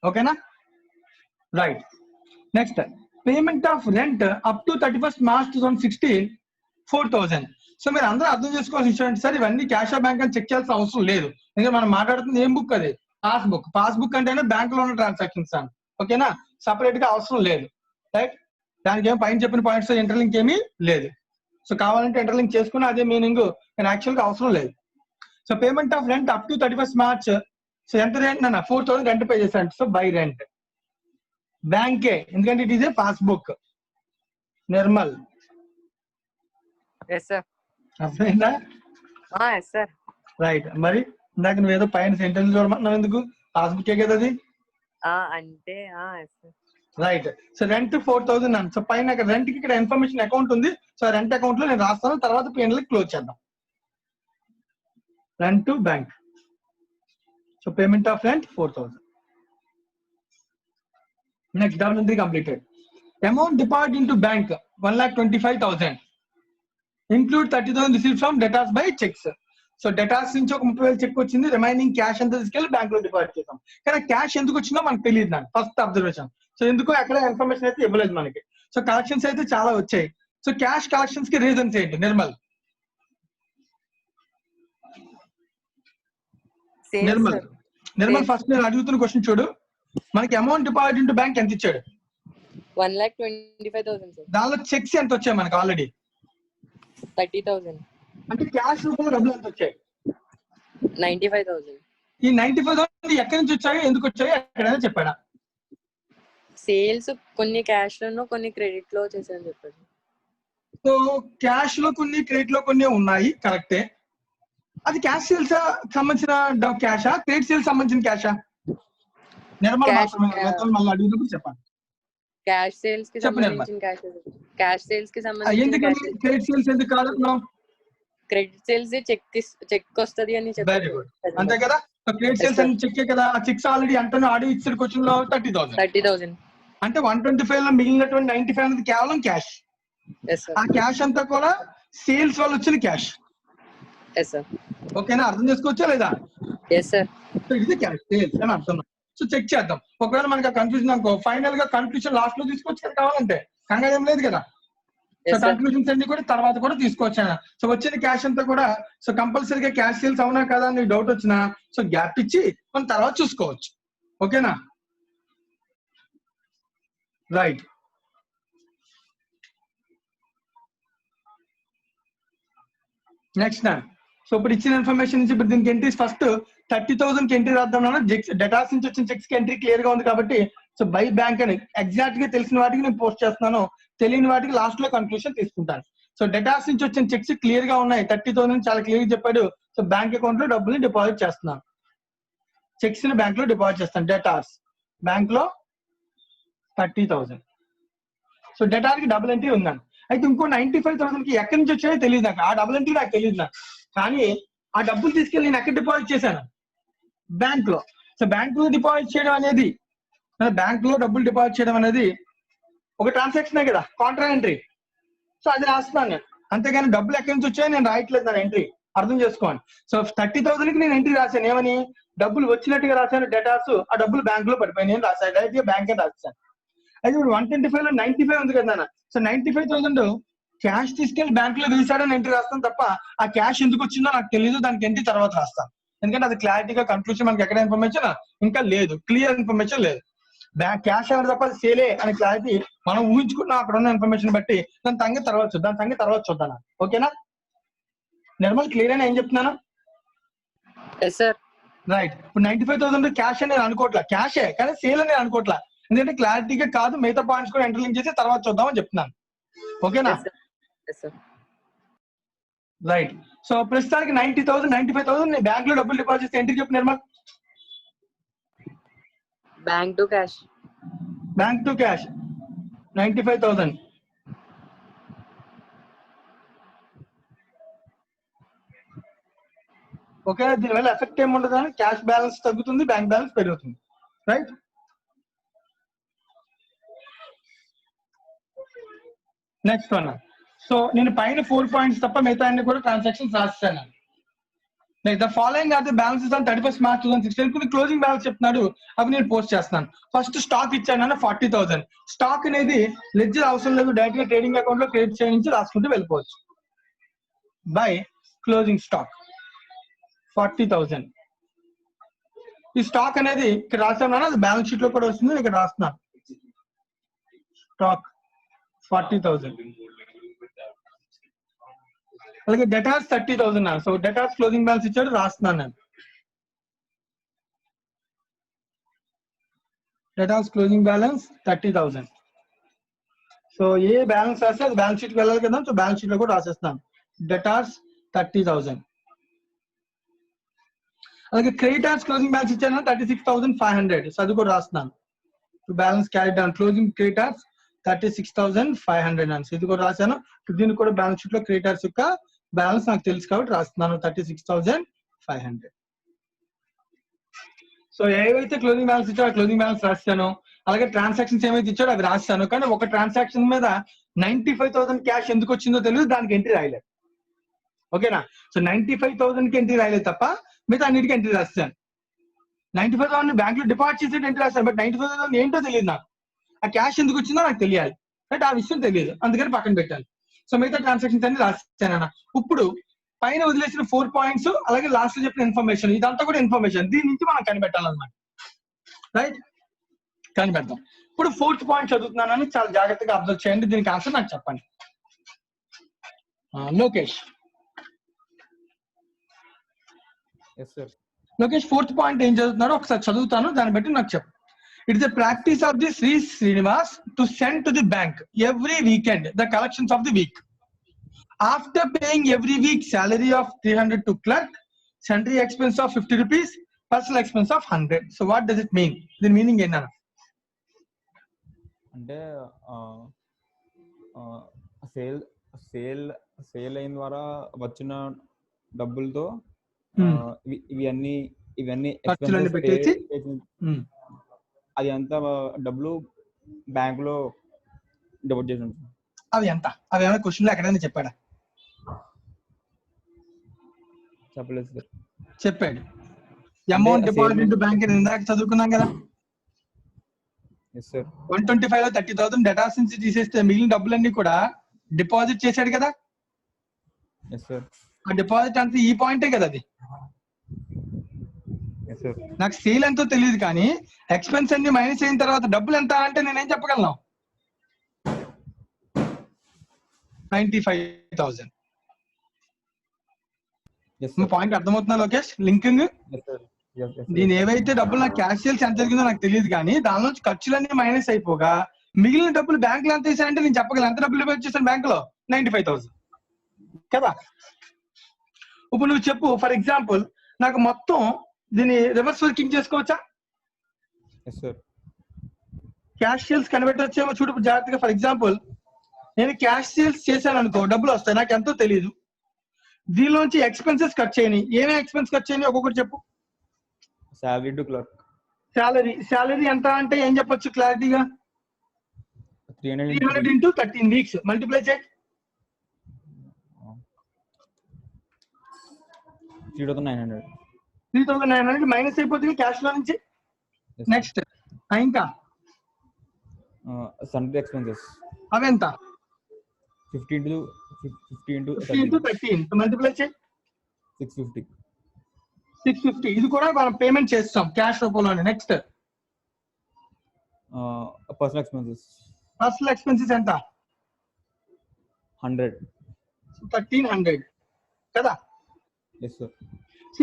ఓకేనా? Right. Next payment of rent up to 31st March 2016 4,000. So మీరు అందరూ అర్థం చేసుకోవాల్సిన విషయం ఏంటి సార్, ఇవన్నీ క్యాష్ ఆ బ్యాంక్ అని చెక్ చేయాల్సిన అవసరం లేదు. ఎందుకంటే మనం మాట్లాడుతుంది ఏం బుక్, అది పాస్బుక్ అంటేనే బ్యాంక్ లో ఉన్న ట్రాన్సాక్షన్స్ అని. ఓకేనా, సపరేట్ గా అవసరం లేదు. రైట్, దానికి ఏం పైన చెప్పిన పాయింట్స్ ఇంటర్లింక్ ఏమీ లేదు. సో కావాలంటే ఇంటర్లింక్ చేసుకుని అదే మీనింగ్, కానీ యాక్చువల్ గా అవసరం లేదు. So payment of rent up to 31st March. So ఎంత రెంట్ అన్న 4,000 రెంట్ పే చేశాను. సో బై రెంట్ బ్యాంకే, ఎందుకంటే it is a passbook. Nirmal yes sir. అర్థమైందా? Yes sir. రైట్, మరి ఇందాక నువ్వు ఏదో పైన సెంటెన్స్ చూడమంటున్నావు ఎందుకు? పాస్బుక్ కదా అది. అంటే yes sir. Right, so rent 4,000 అన్న. సో పైన రెంట్ కి ఇక్కడ ఇన్ఫర్మేషన్ అకౌంట్ ఉంది. సో రెంట్ అకౌంట్ లో నేను రాస్తాను, తర్వాత P&L క్లోజ్ చేద్దాం. Rent to bank. So payment of rent 4,000. Next double entry completed. Amount deposit into bank 1,25,000. Include 30,000 receive from debtors by cheques. So debtors నుంచి ఒక 30,000 చెక్ వచ్చింది, రిమైనింగ్ క్యాష్ అంతా తీసుకెళ్లి బ్యాంక్ లో డిపాజిట్ చేసాం. కానీ క్యాష్ ఎందుకు వచ్చిందో మనకు తెలియదు. నాకు ఫస్ట్ అబ్జర్వేషన్. సో ఎందుకు అక్కడ ఇన్ఫర్మేషన్ అయితే ఇవ్వలేదు మనకి. సో కలెక్షన్స్ అయితే చాలా వచ్చాయి. సో క్యాష్ కలెక్షన్స్ కి రీజన్స్ ఏంటి నిర్మల్? నిర్మల్ ఫస్ట్ నేను అడుగుతున్న క్వశ్చన్ చూడు. మనకి అమౌంట్ డిపాజిట్ ఇంటూ బ్యాంక్ ఎంత ఇచ్చాడు? 1,25,000 సార్. దానిలో చెక్స్ ఎంత వచ్చాయి మనకి? ఆల్రెడీ 30,000. అంటే క్యాష్ రూపంలో డబ్బులు ఎంత వచ్చాయి? 95,000. ఈ 95,000 ఎక్కడి నుంచి వచ్చాయి, ఎందుకు వచ్చాయి, ఎక్కడైనా చెప్పాడా? సేల్స్ కొన్ని క్యాష్ లోనో కొన్ని క్రెడిట్ లో చేశాను చెప్పండి. సో క్యాష్ లో కొన్ని, క్రెడిట్ లో కొన్ని ఉన్నాయి, కరెక్టే. అది క్యాష్ సేల్స్ సంబంధించిన క్యాషా, క్రెడిట్ సేల్స్ సంబంధించిన క్యాషా? నిర్మల్ మళ్ళీ అడిగినప్పుడు చెప్పండి. క్యాష్ సేల్స్ కి సంబంధించిన క్యాష్ సేల్స్ కి సంబంధించిన ఎందుకంటే క్రెడిట్ సేల్స్ ఎందుకు కాదు? క్రెడిట్ సేల్స్ చెక్ వస్తది అని చెప్పారు. వెరీ గుడ్, అంతే కదా. క్రెడిట్ సేల్స్ అని చెక్ కదా. ఆ చెక్స్ ఆల్రెడీ అంటే ఆడి ఇచ్చిన క్వశ్చన్ లో 30,000. అంటే 125 లో మిగిలినటువంటి 95 అనేది కేవలం క్యాష్. ఆ క్యాష్ అంతా కూడా సేల్స్ వల్ల వచ్చిన క్యాష్. ఓకేనా, అర్థం చేసుకోవచ్చా లేదా? ఇది క్యాష్ సేల్స్ అని అర్థం. సో చెక్ చేద్దాం. ఒకవేళ మనకి కన్ఫ్యూజన్ అనుకో, ఫైనల్ గా కన్క్లూజన్ లాస్ట్ లో తీసుకోవచ్చు కదా, కావాలంటే. కంగారు ఏం లేదు కదా. సో కన్క్లూజన్స్ అన్ని కూడా తర్వాత కూడా తీసుకోవచ్చాను. సో వచ్చిన క్యాష్ అంతా కూడా సో కంపల్సరీగా క్యాష్ సేల్స్ అవునా కదా అని డౌట్ వచ్చినా సో గ్యాప్ ఇచ్చి మనం తర్వాత చూసుకోవచ్చు. ఓకేనా, రైట్. నెక్స్ట్ నా సో ఇప్పుడు ఇచ్చిన ఇన్ఫర్మేషన్ నుంచి ఇప్పుడు దీనికి ఎంట్రీస్ ఫస్ట్ 30,000 కి ఎంట్రీ రాద్దాం. డెటాస్ నుంచి వచ్చిన చెక్స్ కి ఎంట్రీ క్లియర్ గా ఉంది కాబట్టి సో బై బ్యాంక్ అని ఎగ్జాక్ట్ గా తెలిసిన వాటికి నేను పోస్ట్ చేస్తున్నాను, తెలియని వాటికి లాస్ట్ లో కన్క్లూషన్ తీసుకుంటాను. సో డెటాస్ నుంచి వచ్చిన చెక్స్ క్లియర్ గా ఉన్నాయి, 30,000 చాలా క్లియర్ గా చెప్పాడు. సో బ్యాంక్ అకౌంట్ లో డబ్బుల్ని డిపాజిట్ చేస్తున్నాను, చెక్స్ ని బ్యాంక్ లో డిపాజిట్ చేస్తాను. డెటాస్ బ్యాంక్ లో 30,000. సో డెటార్ కి డబుల్ ఎంట్రీ ఉందండి. అయితే ఇంకో 95,000 కి ఎక్కడి నుంచి వచ్చాయో తెలియదు నాకు, ఆ డబుల్ ఎంట్రీ నాకు తెలియదు నాకు. కానీ ఆ డబ్బులు తీసుకెళ్ళి నేను ఎక్కడ డిపాజిట్ చేశాను? బ్యాంక్ లో. సో బ్యాంక్ లో డిపాజిట్ చేయడం అనేది, బ్యాంక్ లో డబ్బులు డిపాజిట్ చేయడం అనేది ఒక ట్రాన్సాక్షనే కదా, కాంట్రా ఎంట్రీ. సో అది రాస్తున్నాను నేను, అంతేగాని డబ్బులు ఎక్కడి నుంచి వచ్చాయో నేను రాయట్లేదు నా ఎంట్రీ. అర్థం చేసుకోండి. సో 30,000 కి నేను ఎంట్రీ రాశాను, ఏమని? డబ్బులు వచ్చినట్టుగా రాశాను డేటాస్, ఆ డబ్బులు బ్యాంక్ లో పడిపోయి నేను రాశాను, డైరెక్ట్ గా బ్యాంక్ అని రాశాను. అయితే ఇప్పుడు 125 లో 95 ఉంది కదా. సో 95,000 క్యాష్ తీసుకెళ్లి బ్యాంక్ లో వేసాడని ఎంట్రీ రాస్తాను తప్ప ఆ క్యాష్ ఎందుకు వచ్చిందో నాకు తెలియదు, దానికి ఎంట్రీ తర్వాత రాస్తాను. ఎందుకంటే అది క్లారిటీగా కన్క్లూషన్ మనకి ఎక్కడ ఇన్ఫర్మేషన్ ఇంకా లేదు, క్లియర్ ఇన్ఫర్మేషన్ లేదు. బ్యాంక్ క్యాష్ ఎవరు తప్ప సేలే అని క్లారిటీ మనం ఊహించుకున్నాం అక్కడ ఉన్న ఇన్ఫర్మేషన్ బట్టి. దాని సంగతి తర్వాత చూద్దాం. ఓకేనా నిర్మల్, క్లియర్ అని ఏం చెప్తున్నాను? రైట్. ఇప్పుడు 95,000 క్యాష్ అని నేను అనుకోవట్లా, క్యాషే కానీ సేల్ అని నేను అనుకోవట్లా. ఎందుకంటే క్లారిటీగా కాదు, మిగతా పాయింట్స్ కూడా ఇంటర్లింక్ చేసి తర్వాత చూద్దామని చెప్తున్నాను. ఓకేనా, రైట్. సో ప్రస్తుతానికి 90,000 95,000 నేను బ్యాంక్ లో డబ్బులు డిపాజిట్ చేస్తే ఎంట్రీ చెప్పు Nirmal. Bank to cash 95,000. Okay, దీనివల్ల ఎఫెక్ట్ ఏముండదు, క్యాష్ బ్యాలెన్స్ తగ్గుతుంది, బ్యాంక్ బ్యాలెన్స్ పెరుగుతుంది. రైట్. Next one. సో నేను పైన 4 పాయింట్స్ తప్ప మిగతా అన్ని కూడా ట్రాన్సాక్షన్స్ రాస్తాను. Like the following are the balances on 31st March 2016. Closing balance చెప్తున్నాడు, అవి నేను పోస్ట్ చేస్తున్నాను. ఫస్ట్ స్టాక్ ఇచ్చాను 40,000. స్టాక్ అనేది లెడ్జర్ అవసరం లేదు, డైరెక్ట్ గా ట్రేడింగ్ అకౌంట్ లో క్రెడిట్ చేయించి రాసుకుంటూ వెళ్ళిపోవచ్చు. By closing stock 40,000. ఈ స్టాక్ అనేది ఇక్కడ రాసాను, అది బ్యాలెన్స్ షీట్ లో కూడా వస్తుంది, ఇక్కడ రాస్తున్నాను. స్టాక్ 40,000. అలాగే debtors 30,000. So debtors closing balance ఇచ్చాడు, రాస్తున్నాను నేను. Debtors closing balance 30,000. సో ఏ బ్యాలెన్స్ రాస్తే అది బ్యాలెన్స్ షీట్కి వెళ్ళాలి కదా, సో బ్యాలెన్స్ షీట్ లో కూడా రాసేస్తాను. డెటార్స్ 30,000. అలాగే క్రెడిటార్స్ క్లోజింగ్ బ్యాలెన్స్ ఇచ్చాను 36,500. సో అది కూడా రాస్తున్నాను. Balance carry down closing creditors 36,500. So ఇది కూడా రాశాను. దీన్ని కూడా బ్యాలెన్స్ షీట్ లో క్రెడిటార్స్ యొక్క బ్యాలెన్స్ నాకు తెలుసు కాబట్టి రాస్తున్నాను 36,500. సో ఏవైతే క్లోజింగ్ బ్యాలెన్స్ ఇచ్చాడో క్లోజింగ్ బ్యాలెన్స్ రాస్తాను. అలాగే ట్రాన్సాక్షన్స్ ఏమైతే ఇచ్చాడో అవి రాస్తాను. కానీ ఒక ట్రాన్సాక్షన్ మీద 95,000 క్యాష్ ఎందుకు వచ్చిందో తెలియదు, దానికి ఎంట్రీ రాయలేదు. ఓకేనా? సో 95,000 కి ఎంట్రీ రాయలేదు తప్ప మిగతా అన్నిటికీ ఎంట్రీ రాస్తాను. 95,000 బ్యాంక్ లో డిపాజిట్ చేసి ఎంట్రీ రాస్తాను, బట్ 95,000 ఏంటో తెలియదు నాకు. ఆ క్యాష్ ఎందుకు వచ్చిందో నాకు తెలియాలి, బట్ ఆ విషయం తెలియదు, అందుకని పక్కన పెట్టాను. సో మిగతా ట్రాన్సాక్షన్స్ అన్ని రాస్తానన్న. ఇప్పుడు పైన వదిలేసిన 4 పాయింట్స్ అలాగే లాస్ట్ లో చెప్పిన ఇన్ఫర్మేషన్, ఇదంతా కూడా ఇన్ఫర్మేషన్, దీని నుంచి మనం కనిపెట్టాలన్నమాట. రైట్, కనిపెడతాం. ఇప్పుడు 4th పాయింట్ చదువుతున్నానని చాలా జాగ్రత్తగా అబ్జర్వ్ చేయండి, దీనికి ఆన్సర్ నాకు చెప్పండి. లోకేష్, లోకేష్ 4th పాయింట్ ఏం చదువుతున్నారో ఒకసారి చదువుతాను, దాన్ని బట్టి నాకు చెప్పు. It is a practice of the Sri Srinivas to send to the bank every weekend the collections of the week. After paying every week salary of 300 to clerk, sundry expense of 50 rupees, personal expense of 100. So what does it mean? The meaning enna? అంటే సేల్ అయిన ద్వారా వచ్చిన డబ్బులతో ఇవన్నీ ఖర్చులన్నీ పెట్టేసి అది ఎంత డబ్బులు బ్యాంక్ లో డిపాజిట్ చేసి ఉంటుంది. అవి ఎంత? అవి ఏమైనా క్వశ్చన్ లో ఎక్కడైనా చెప్పాడా? చెప్పలేదు సార్. చెప్పాడు. అమౌంట్ డిపాజిట్ ఇంటూ బ్యాంక్ ఇందాక చదువుకున్నాం కదా. 125 లో 30,000 డెటాస్ నుంచి తీసేస్తే మిగిలిన డబ్బులన్నీ కూడా డిపాజిట్ చేశాడు కదా. ఆ డిపాజిట్ అంతా ఈ పాయింటే కదా అది. నాకు సేల్ ఎంతో తెలియదు కానీ ఎక్స్పెన్స్ అన్ని మైనస్ అయిన తర్వాత డబ్బులు ఎంత అంటే నేనేం చెప్పగలను? 95,000. పాయింట్ అర్థమవుతుందా లోకేష్? లింకింగ్. దీని ఏవైతే డబ్బులు నాకు క్యాష్ సేల్స్ ఎంత జరిగిందో నాకు తెలియదు కానీ దాని నుంచి ఖర్చులన్నీ మైనస్ అయిపోగా మిగిలిన డబ్బులు బ్యాంక్ లో ఎంత వేసానంటే నేను చెప్పగలను. ఎంత డబ్బులు డిపాజిట్ చేశాను బ్యాంక్ లో? 95,000 కదా. ఇప్పుడు నువ్వు చెప్పు, ఫర్ ఎగ్జాంపుల్ నాకు మొత్తం దీన్ని రివర్స్ వర్కింగ్ చేసుకోవచ్చా? క్యాష్ సేల్స్ కనిపెట్టొచ్చేమో చూడు జాగ్రత్తగా. ఫర్ ఎగ్జాంపుల్ నేను క్యాష్ సేల్స్ చేశాను అనుకో, డబ్బులు వస్తాయి, నాకు ఎంతో తెలియదు. దీనిలోంచి ఎక్స్పెన్సెస్ కట్ చేయని, ఏమేమి ఎక్స్పెన్స్ కట్ చేయని ఒక్కొక్కటి చెప్పు. Salary to clerk. శాలరీ ఎంత అంటే ఏం చెప్పొచ్చు క్లారిటీగా? 300 into 13 weeks మల్టిప్లై చేయి. 3,900 మైనస్ అయిపోతుంది క్యాష్ లో నుంచి. నెక్స్ట్ ఇంకా సన్రీ ఎక్స్పెన్సెస్ అవెంత? 50 into 13 మల్టిప్లై చేయి. 650. ఇది కూడా మనం పేమెంట్ చేస్తాం క్యాష్ రూపంలోనే. Next personal expenses. Personal expenses ఎంత? 100. 1,300 కదా.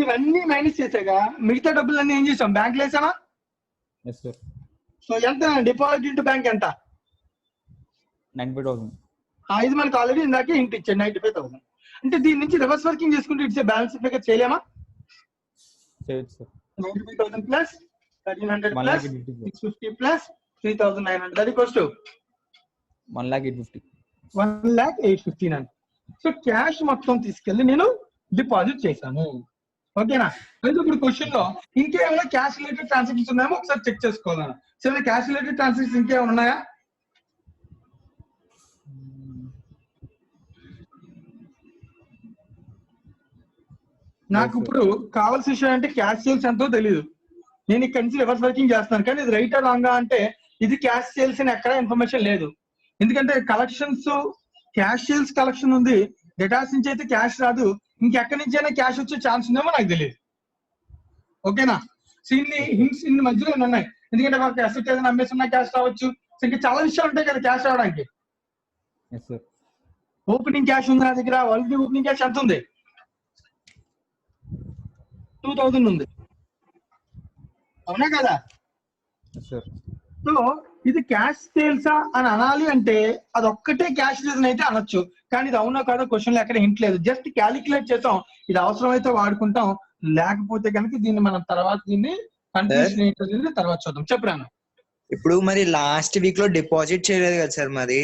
ఇవన్నీ మైనస్ చేసాక మిగతా డబ్బులన్నీ ఏం చేసాం? బ్యాంక్ లో వేసామా? సో ఎంత డిపాజిట్ ఇంటూ బ్యాంక్ ఎంత? 95,000. ఇది మనకు ఆల్రెడీ ఇందాకే ఇంటి ఇచ్చాడు 95,000. అంటే దీని నుంచి రివర్స్ వర్కింగ్ చేసుకుంటే ఇట్స్ బ్యాలెన్స్ ఫిగర్ చేయలేమా? 95,000 plus 1,300 plus 650 plus 3,900 that equals to 1,08,50. 1,08,15. So cash మొత్తం తీసుకెళ్ళి నేను డిపాజిట్ చేశాను. ఓకేనా? అయితే ఇప్పుడు క్వశ్చన్ లో ఇంకేమైనా క్యాష్ రిలేటెడ్ ట్రాన్సాక్షన్స్ ఉన్నాయో ఒకసారి చెక్ చేసుకోవాలన్నా. సరే, క్యాష్ రిలేటెడ్ ట్రాన్సాక్షన్స్ ఇంకేమైనా ఉన్నాయా? నాకు ఇప్పుడు కావాల్సిన విషయం అంటే క్యాష్ సేల్స్ ఎంతో తెలియదు. నేను ఇక్కడ నుంచి రివర్స్ వర్కింగ్ చేస్తాను కానీ ఇది రైట్ ఆర్ రాంగ్ అంటే ఇది క్యాష్ సేల్స్ అని ఎక్కడ ఇన్ఫర్మేషన్ లేదు. ఎందుకంటే కలెక్షన్స్ క్యాష్ సేల్స్ కలెక్షన్ ఉంది, డేటాస్ నుంచి అయితే క్యాష్ రాదు, ఇంకెక్కడి నుంచి అయినా క్యాష్ వచ్చే ఛాన్స్ ఉందేమో నాకు తెలియదు. ఓకేనా? సో ఇన్ని హింట్స్ ఇన్ని మధ్యలో ఉన్నాయి, ఎందుకంటే మనకి అసెట్ ఏదైనా అమ్మేస్తున్నా క్యాష్ రావచ్చు. సో ఇంకా చాలా విషయాలు ఉంటాయి కదా క్యాష్ రావడానికి. Yes sir. ఓపెనింగ్ క్యాష్ ఉంది నా దగ్గర, ఆల్రెడీ ఓపెనింగ్ క్యాష్ ఎంత ఉంది? 2000 ఉంది, అవునా కదా? Yes sir. సో ఇది క్యాష్ సేల్సా అని అనాలి అంటే అది ఒక్కటే క్యాష్ రీజన్ అయితే అనొచ్చు, కానీ ఇది అవునా కాదో క్వశ్చన్ ఎక్కడ హింట్ లేదు. జస్ట్ క్యాలిక్యులేట్ చేసాం, ఇది అవసరమైతే వాడుకుంటాం, లేకపోతే కనుక దీన్ని మనం తర్వాత దీన్ని కన్ఫ్యూషన్ ఏంటో తర్వాత చూద్దాం. చెప్పరాను. ఇప్పుడు మరి లాస్ట్ వీక్ లో డిపాజిట్ చేయలేదు కదా సార్ మరి,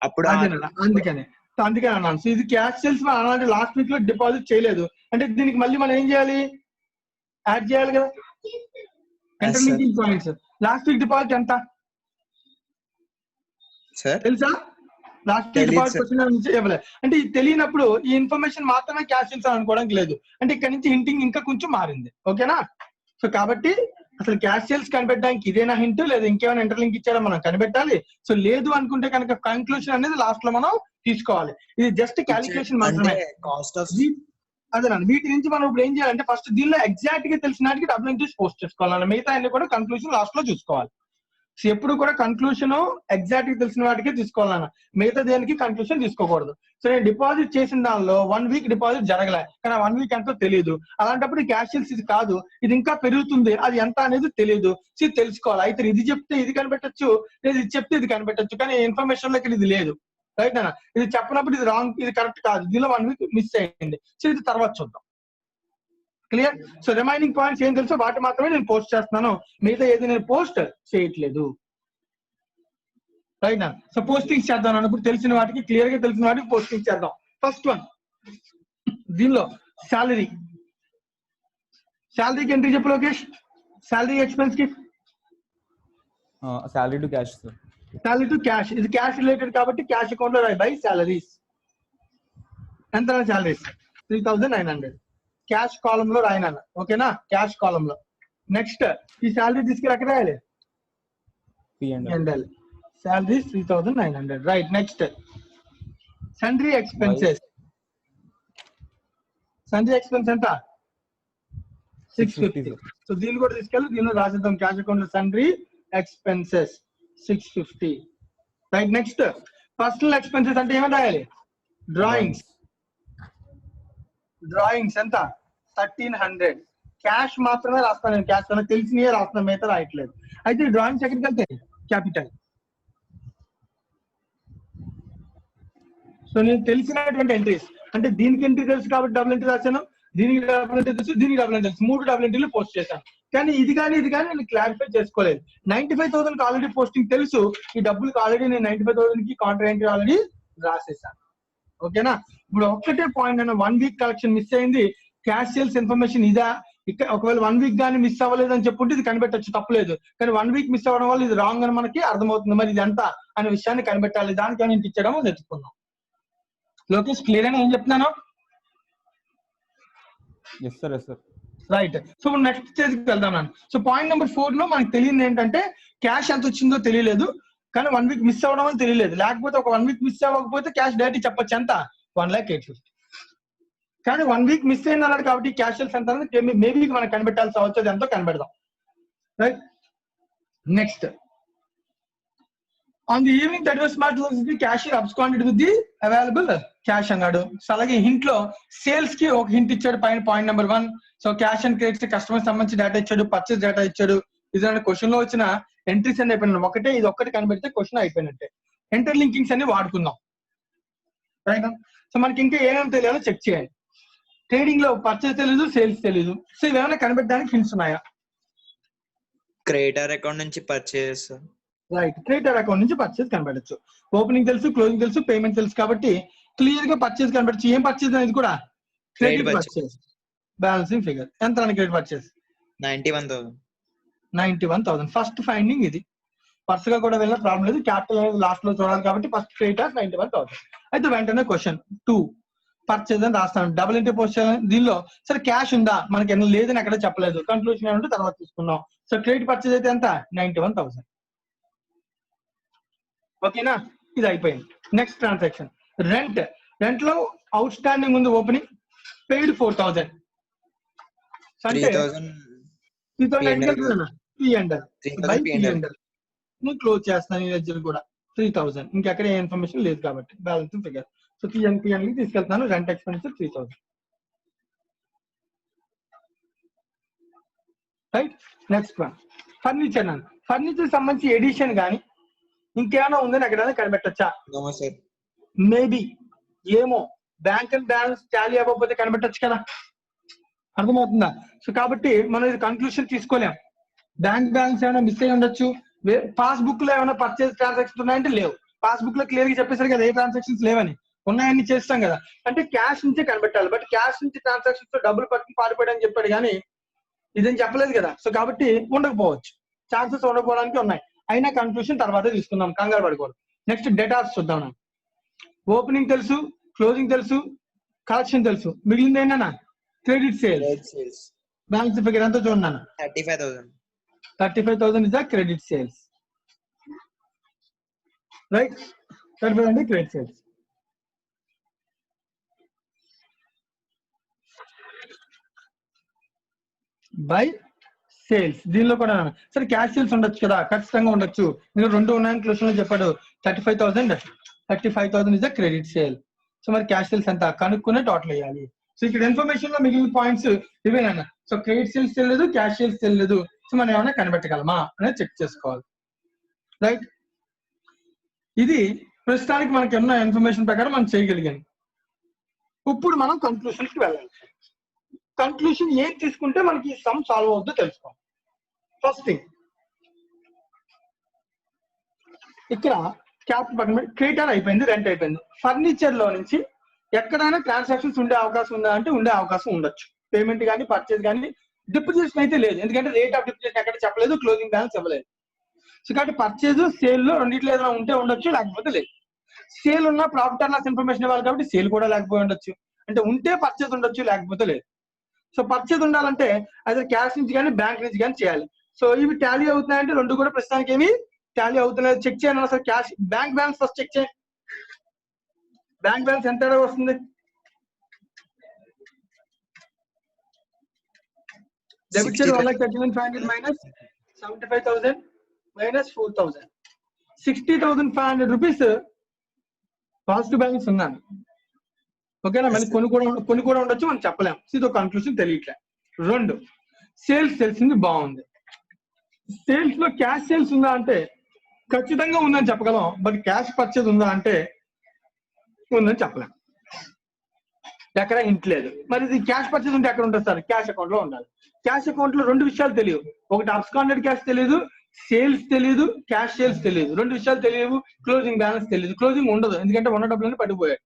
అప్పుడు అందుకనే అన్నాను. సో ఇది క్యాష్ సేల్స్ అలాంటి లాస్ట్ వీక్ లో డిపాజిట్ చేయలేదు అంటే దీనికి మళ్ళీ మనం ఏం చేయాలి? యాడ్ చేయాలి కదా. Interlinking points. Last week deposit ఎంత తెలుసా? లాస్ట్ వీక్ డిపాజిట్ క్వశ్చన్ అంటే ఇది తెలియనప్పుడు ఈ ఇన్ఫర్మేషన్ మాత్రమే క్యాష్ సేల్స్ అనుకోవడానికి లేదు, అంటే ఇక్కడ నుంచి హింటింగ్ ఇంకా కొంచెం మారింది. ఓకేనా? సో కాబట్టి అసలు క్యాష్ సేల్స్ కనిపెట్టడానికి ఇదేనా హింట్, లేదా ఇంకేమైనా ఇంటర్లింక్ ఇచ్చారో మనం కనిపెట్టాలి. సో లేదు అనుకుంటే కనుక కంక్లూషన్ అనేది లాస్ట్ లో మనం తీసుకోవాలి. ఇది జస్ట్ క్యాలిక్యులేషన్ మాత్రమే. అదేనండి, వీటి నుంచి మనం ఇప్పుడు ఏం చేయాలంటే ఫస్ట్ దీనిలో ఎగ్జాక్ట్ గా తెలిసిన వాటికి డబుల్ ఎంట్రీస్ పోస్ట్ చేసుకోవాలి, మిగతా అన్ని కూడా కన్క్లూషన్ లాస్ట్ లో చూసుకోవాలి. సో ఎప్పుడు కూడా కన్క్లూషన్ ఎగ్జాక్ట్ గా తెలిసిన వాటికి తీసుకోవాలన్న, మిగతా దేనికి కన్క్లూషన్ తీసుకోకూడదు. సో నేను డిపాజిట్ చేసిన దానిలో 1 వీక్ డిపాజిట్ జరగలే, కానీ 1 వీక్ ఎంతో తెలియదు. అలాంటప్పుడు క్యాష్ సేల్స్ ఇది కాదు, ఇది ఇంకా పెరుగుతుంది, అది ఎంత అనేది తెలియదు. సో తెలుసుకోవాలి. అయితే ఇది చెప్తే ఇది కనిపెట్టచ్చు, లేదు ఇది చెప్తే ఇది కనిపెట్టచ్చు, కానీ ఇన్ఫర్మేషన్ లో ఇది లేదు. రైట్ అన్న? ఇది చెప్పినప్పుడు ఇది రాంగ్, ఇది కరెక్ట్ కాదు, దీనిలో 1 వీక్ మిస్ అయ్యింది. సో ఇది తర్వాత చూద్దాం. క్లియర్? సో రిమైనింగ్ పాయింట్స్ ఏం తెలుసో వాటి మాత్రమే నేను పోస్ట్ చేస్తున్నాను, మిగతా ఏది నేను పోస్ట్ చేయట్లేదు. రైట్ నా? సో పోస్టింగ్ చేద్దాం అన్నప్పుడు తెలిసిన వాటికి, క్లియర్ గా తెలిసిన వాటికి పోస్టింగ్ చేద్దాం. ఫస్ట్ వన్, దీనిలో శాలరీ. శాలరీకి ఎంట్రీ చెప్పు లోకేష్. శాలరీ ఎక్స్పెన్స్ కి salary to cash sir. Salary to cash, ఇది క్యాష్ రిలేటెడ్ కాబట్టి క్యాష్ అకౌంట్ లో రాయి బై సాలరీస్. ఎంత సాలరీస్? 3900. క్యాష్ కాలం లో రాయనన్న. ఓకేనా? క్యాష్ కాలం లో. నెక్స్ట్ ఈ శాలరీ తీసుకెళ్ళి ఎక్కడ రాయాలి? P&L. Salaries 3900. Right. Next sundry expenses. Sundry expense ఎంత? 650. సో దీన్ని కూడా తీసుకెళ్ళి దీనిలో రాసిద్దాం. క్యాష్ అకౌంట్ లో sundry expenses 650. Right. Next personal expenses అంటే ఏమని రాయాలి? డ్రాయింగ్స్. డ్రాయింగ్స్ ఎంత? 1300. క్యాష్ మాత్రమే రాస్తాను నేను, క్యాష్ కన్నా తెలిసినవే రాస్తున్నాను, మిగతా రాయట్లేదు. అయితే డ్రాయింగ్స్ ఎక్కడికి వెళ్తాయి? క్యాపిటల్. సో నేను తెలిసినటువంటి ఎంట్రీస్ అంటే దీనికి ఎంట్రీ తెలుసు కాబట్టి డబుల్ ఎంట్రీ రాశాను, దీనికి డబుల్ ఎంట్రీ తెలుసు, దీనికి డబుల్ ఎంట్రీ తెలుసు, 3 డబుల్ ఎంట్రీలు పోస్ట్ చేశాను. కానీ ఇది కానీ నేను క్లారిఫై చేసుకోలేదు. 95,000 ఆల్రెడీ పోస్టింగ్ తెలుసు, ఈ డబ్బులకి ఆల్రెడీ నేను 95,000 కి కాంట్రా ఎంట్రీ ఆల్రెడీ రాసేసాను. ఓకేనా? ఇప్పుడు ఒక్కటే పాయింట్ అన్న, 1 వీక్ కలెక్షన్ మిస్ అయింది, క్యాష్ సేల్స్ ఇన్ఫర్మేషన్ ఇదా? ఇక్కడ ఒకవేళ 1 వీక్ కానీ మిస్ అవ్వలేదు అని చెప్పుంటే ఇది కనిపెట్టచ్చు, తప్పలేదు. కానీ 1 వీక్ మిస్ అవ్వడం వల్ల ఇది రాంగ్ అని మనకి అర్థమవుతుంది. మరి ఇది ఎంత అనే విషయాన్ని కనిపెట్టాలి, దానికి నేను ఇచ్చడం నేర్చుకున్నాం. లోకేష్ క్లియర్ అని ఏం చెప్తున్నాను? రైట్. సో నెక్స్ట్ స్టేజ్కి వెళ్దాం నేను. సో పాయింట్ నెంబర్ 4 లో మనకు తెలియదు ఏంటంటే క్యాష్ ఎంత వచ్చిందో తెలియలేదు, కానీ 1 వీక్ మిస్ అవ్వడం అని తెలియలేదు. లేకపోతే ఒక 1 వీక్ మిస్ అవ్వకపోతే క్యాష్ డైరెక్ట్ చెప్పొచ్చు, ఎంత? 1,08,50. కానీ 1 వీక్ మిస్ అయింది అన్నాడు కాబట్టి క్యాష్ సేల్స్ ఎంత మేబీ మనం కనిపెట్టాల్సి అవచ్చు, అది ఎంతో కనిపెడదాం. Right. Next on the evening 31st March cashier absconded with the available cash అన్నాడు. సో అలాగే హింట్ లో సేల్స్ కి ఒక హింట్ ఇచ్చాడు పైన point number 1. So cash and credits customer సంబంధించి డేటా ఇచ్చాడు, పర్చేస్ డేటా ఇచ్చాడు. ఇది క్వశ్చన్ లో వచ్చిన ఎంట్రీస్ అన్ని అయిపోయినాయి. ఒకటే ఇది ఒక్కటి కనిపెడితే క్వశ్చన్ అయిపోయినట్టే. ఇంటర్ లింకింగ్స్ అన్ని వాడుకుందాం. రైట్. సో మనకి ఇంకా ఏమేమి తెలియాలో చెక్ చేయాలి. ట్రేడింగ్ లో పర్చేస్ తెలీదు, సేల్స్ తెలీదు. సో ఇవేమైనా కనిపెట్టడానికి హింట్స్ ఉన్నాయా? క్రెడిటర్ అకౌంట్ నుంచి పర్చేస్. రైట్. క్రెడిటర్ అకౌంట్ నుంచి పర్చేస్ కనిపెట్టచ్చు. ఓపెనింగ్ తెలుసు, క్లోజింగ్ తెలుసు, పేమెంట్ తెలుసు కాబట్టి క్లియర్ గా పర్చేస్ కనిపెట్టచ్చు. ఏం పర్చేస్ అనేది కూడా క్రెడిట్ పర్చేస్. బ్యాలెన్సింగ్ ఫిగర్ ఎంత? Credit purchase 91,000. ఫస్ట్ ఫైండింగ్ ఇది. పర్స్ గా కూడా వెళ్ళిన ప్రాబ్లం లేదు, క్యాపిటల్ అనేది లాస్ట్ లో చూడాలి కాబట్టి ఫస్ట్ క్రెడిటర్ 91,000. అయితే వెంటనే క్వశ్చన్ 2 పర్చేస్ అని రాస్తాను. డబుల్ ఎంట్రీ పోస్ట్ చేయాలి. దీనిలో సరే క్యాష్ ఉందా? మనకి ఏమన్నా లేదని అక్కడ చెప్పలేదు. కన్క్లూషన్ ఏమంటే తర్వాత తీసుకున్నాం. సో క్రెడిట్ పర్చేస్ అయితే ఎంత? 91,000. ఓకేనా? ఇది అయిపోయింది. Next transaction rent. రెంట్ లో అవుట్ స్టాండింగ్ ఉంది ఓపెనింగ్, పెయిడ్ 4000 అంటే 3000 3000 P&L బై 3000 P&L. P&L నేను క్లోజ్ చేస్తాను. ఈ లెడ్జర్ కూడా 3000, ఇంకెక్కడ ఏ ఇన్ఫర్మేషన్ లేదు కాబట్టి బ్యాలెన్స్ ఫిగర్. సో P&L కి తీసుకెళ్తాను. Rent expenses 3000. Right. Next one furniture. అన్న ఫర్నిచర్ సంబంధించి ఎడిషన్ కానీ ఇంకేమైనా ఉందని ఎక్కడైనా కనిపెట్టచ్చా? No sir. మేబీ, ఏమో, బ్యాంక్ అండ్ బ్యాలెన్స్ టాలీ అవ్వకపోతే కనిపెట్టచ్చు కదా, అర్థమవుతుందా? సో కాబట్టి మనం ఇది కన్క్లూషన్ తీసుకోలేం. బ్యాంక్ బ్యాలెన్స్ ఏమైనా మిస్ అయ్యి ఉండొచ్చు, పాస్బుక్ లో ఏమైనా పర్చేస్ ట్రాన్సాక్షన్ ఉన్నాయంటే లేవు. పాస్బుక్ లో క్లియర్ గా చెప్పేసరి కదా ఏ ట్రాన్సాక్షన్స్ లేవని, ఉన్నాయని చేస్తాం కదా, అంటే క్యాష్ నుంచే కనిపెట్టాలి. బట్ క్యాష్ నుంచి ట్రాన్సాక్షన్స్ తో డబ్బులు పట్టుకుని పారిపోయాడని చెప్పాడు కానీ ఇదేం చెప్పలేదు కదా. సో కాబట్టి ఉండకపోవచ్చు, ఛాన్సెస్ ఉండకపోవడానికి ఉన్నాయి. అయినా కన్క్లూషన్ తర్వాత తీసుకుందాం, కంగారు పడకూడదు. నెక్స్ట్ డేటాస్ చూద్దాం. ఓపెనింగ్ తెలుసు, క్లోజింగ్ తెలుసు, కలెక్షన్ తెలుసు, మిగిలింది ఏంటన్నా? Credit sales. బ్యాలెన్స్ ఫిగర్ ఎంతో చూడండి అన్న. 35,000. 35,000 is the credit sales. Right? 35 అంటే క్రెడిట్ సేల్స్. By sales. దీనిలో కూడా సరే క్యాష్ సేల్స్ ఉండొచ్చు కదా, ఖచ్చితంగా ఉండొచ్చు. మీరు 2 ఉన్నాయని క్లూషన్ లో చెప్పాడు. 35,000 is the credit sale. So మరి క్యాష్ సేల్స్ ఎంత కనుక్కునే టోటల్ వేయాలి. సో ఇక్కడ ఇన్ఫర్మేషన్ లో మిగిలిన పాయింట్స్ ఇవేనన్నా. సో క్రెడిట్ సేల్స్ తెలియదు, క్యాష్ సేల్స్ తెలియదు. సో మనం ఏమైనా కనిపెట్టగలమా అనేది చెక్ చేసుకోవాలి. రైట్. ఇది ప్రస్తుతానికి మనకి ఉన్న ఇన్ఫర్మేషన్ ప్రకారం మనం చేయగలిగాం. ఇప్పుడు మనం కన్క్లూషన్ కి వెళ్ళాలి. కన్క్లూషన్ ఏం తీసుకుంటే మనకి ఈ సమ్ సాల్వ్ అవుతుందో తెలుసుకోవాలి. ఫస్ట్ థింగ్ ఇక్కడ క్యాపిటల్ పక్కన క్రెడిటర్ అయిపోయింది, రెంట్ అయిపోయింది. ఫర్నిచర్ లో నుంచి ఎక్కడైనా ట్రాన్సాక్షన్స్ ఉండే అవకాశం ఉందా అంటే ఉండే అవకాశం ఉండొచ్చు. పేమెంట్ కానీ పర్చేజ్ కానీ, డిప్రిసియేషన్ అయితే లేదు, ఎందుకంటే రేట్ ఆఫ్ డిప్రిసియేషన్ ఎక్కడ చెప్పలేదు, క్లోజింగ్ బ్యాలెన్స్ ఇవ్వలేదు. సో కాబట్టి పర్చేజ్ సేల్ లో రెండిట్లో ఏదైనా ఉంటే ఉండొచ్చు, లేకపోతే లేదు. సేల్ ఉన్న ప్రాఫిట్ అండ్ లాస్ ఇన్ఫర్మేషన్ ఇవ్వాలి కాబట్టి సేల్ కూడా లేకపోయి ఉండొచ్చు. అంటే ఉంటే పర్చేజ్ ఉండొచ్చు, లేకపోతే లేదు. సో పర్చేజ్ ఉండాలంటే అదే క్యాష్ నుంచి కానీ బ్యాంక్ నుంచి కానీ చేయాలి. సో ఇవి టాలీ అవుతున్నాయంటే రెండు కూడా ప్రస్తుతానికి ఏమి టాలీ అవుతున్నాయి. చెక్ చేయాలి అసలు cash bank balance first check చేయండి. బ్యాంక్ బ్యాలెన్స్ ఎంత వస్తుంది? Debit side 1,39,500 minus 75,000 minus 4,000, 60,500 rupees positive balance ఉన్నాను. ఓకేనా? మళ్ళీ కొన్ని కూడా ఉండొచ్చు, మనం చెప్పలేము. ఇది ఒక కన్క్లూషన్ తెలియట్లే. 2 సేల్స్ తెలిసింది, బాగుంది. సేల్స్ లో క్యాష్ సేల్స్ ఉందా అంటే ఖచ్చితంగా ఉందని చెప్పగలం. బట్ క్యాష్ పర్చేజ్ ఉందా అంటే ఉందని చెప్పలేం, ఎక్కడ హింట్ లేదు. మరి ఇది క్యాష్ పర్చేజ్ ఉంటే ఎక్కడ ఉంటుంది సార్? క్యాష్ అకౌంట్ లో ఉండాలి. క్యాష్ అకౌంట్ లో 2 విషయాలు తెలియవు. ఒకటి అబ్స్కాండెడ్ క్యాష్ తెలియదు, సేల్స్ తెలియదు, క్యాష్ సేల్స్ తెలియదు. 2 విషయాలు తెలియవు. క్లోజింగ్ బ్యాలెన్స్ తెలియదు. క్లోజింగ్ ఉండదు, ఎందుకంటే ఉన్న డబ్బులన్నీ పడిపోయాడు.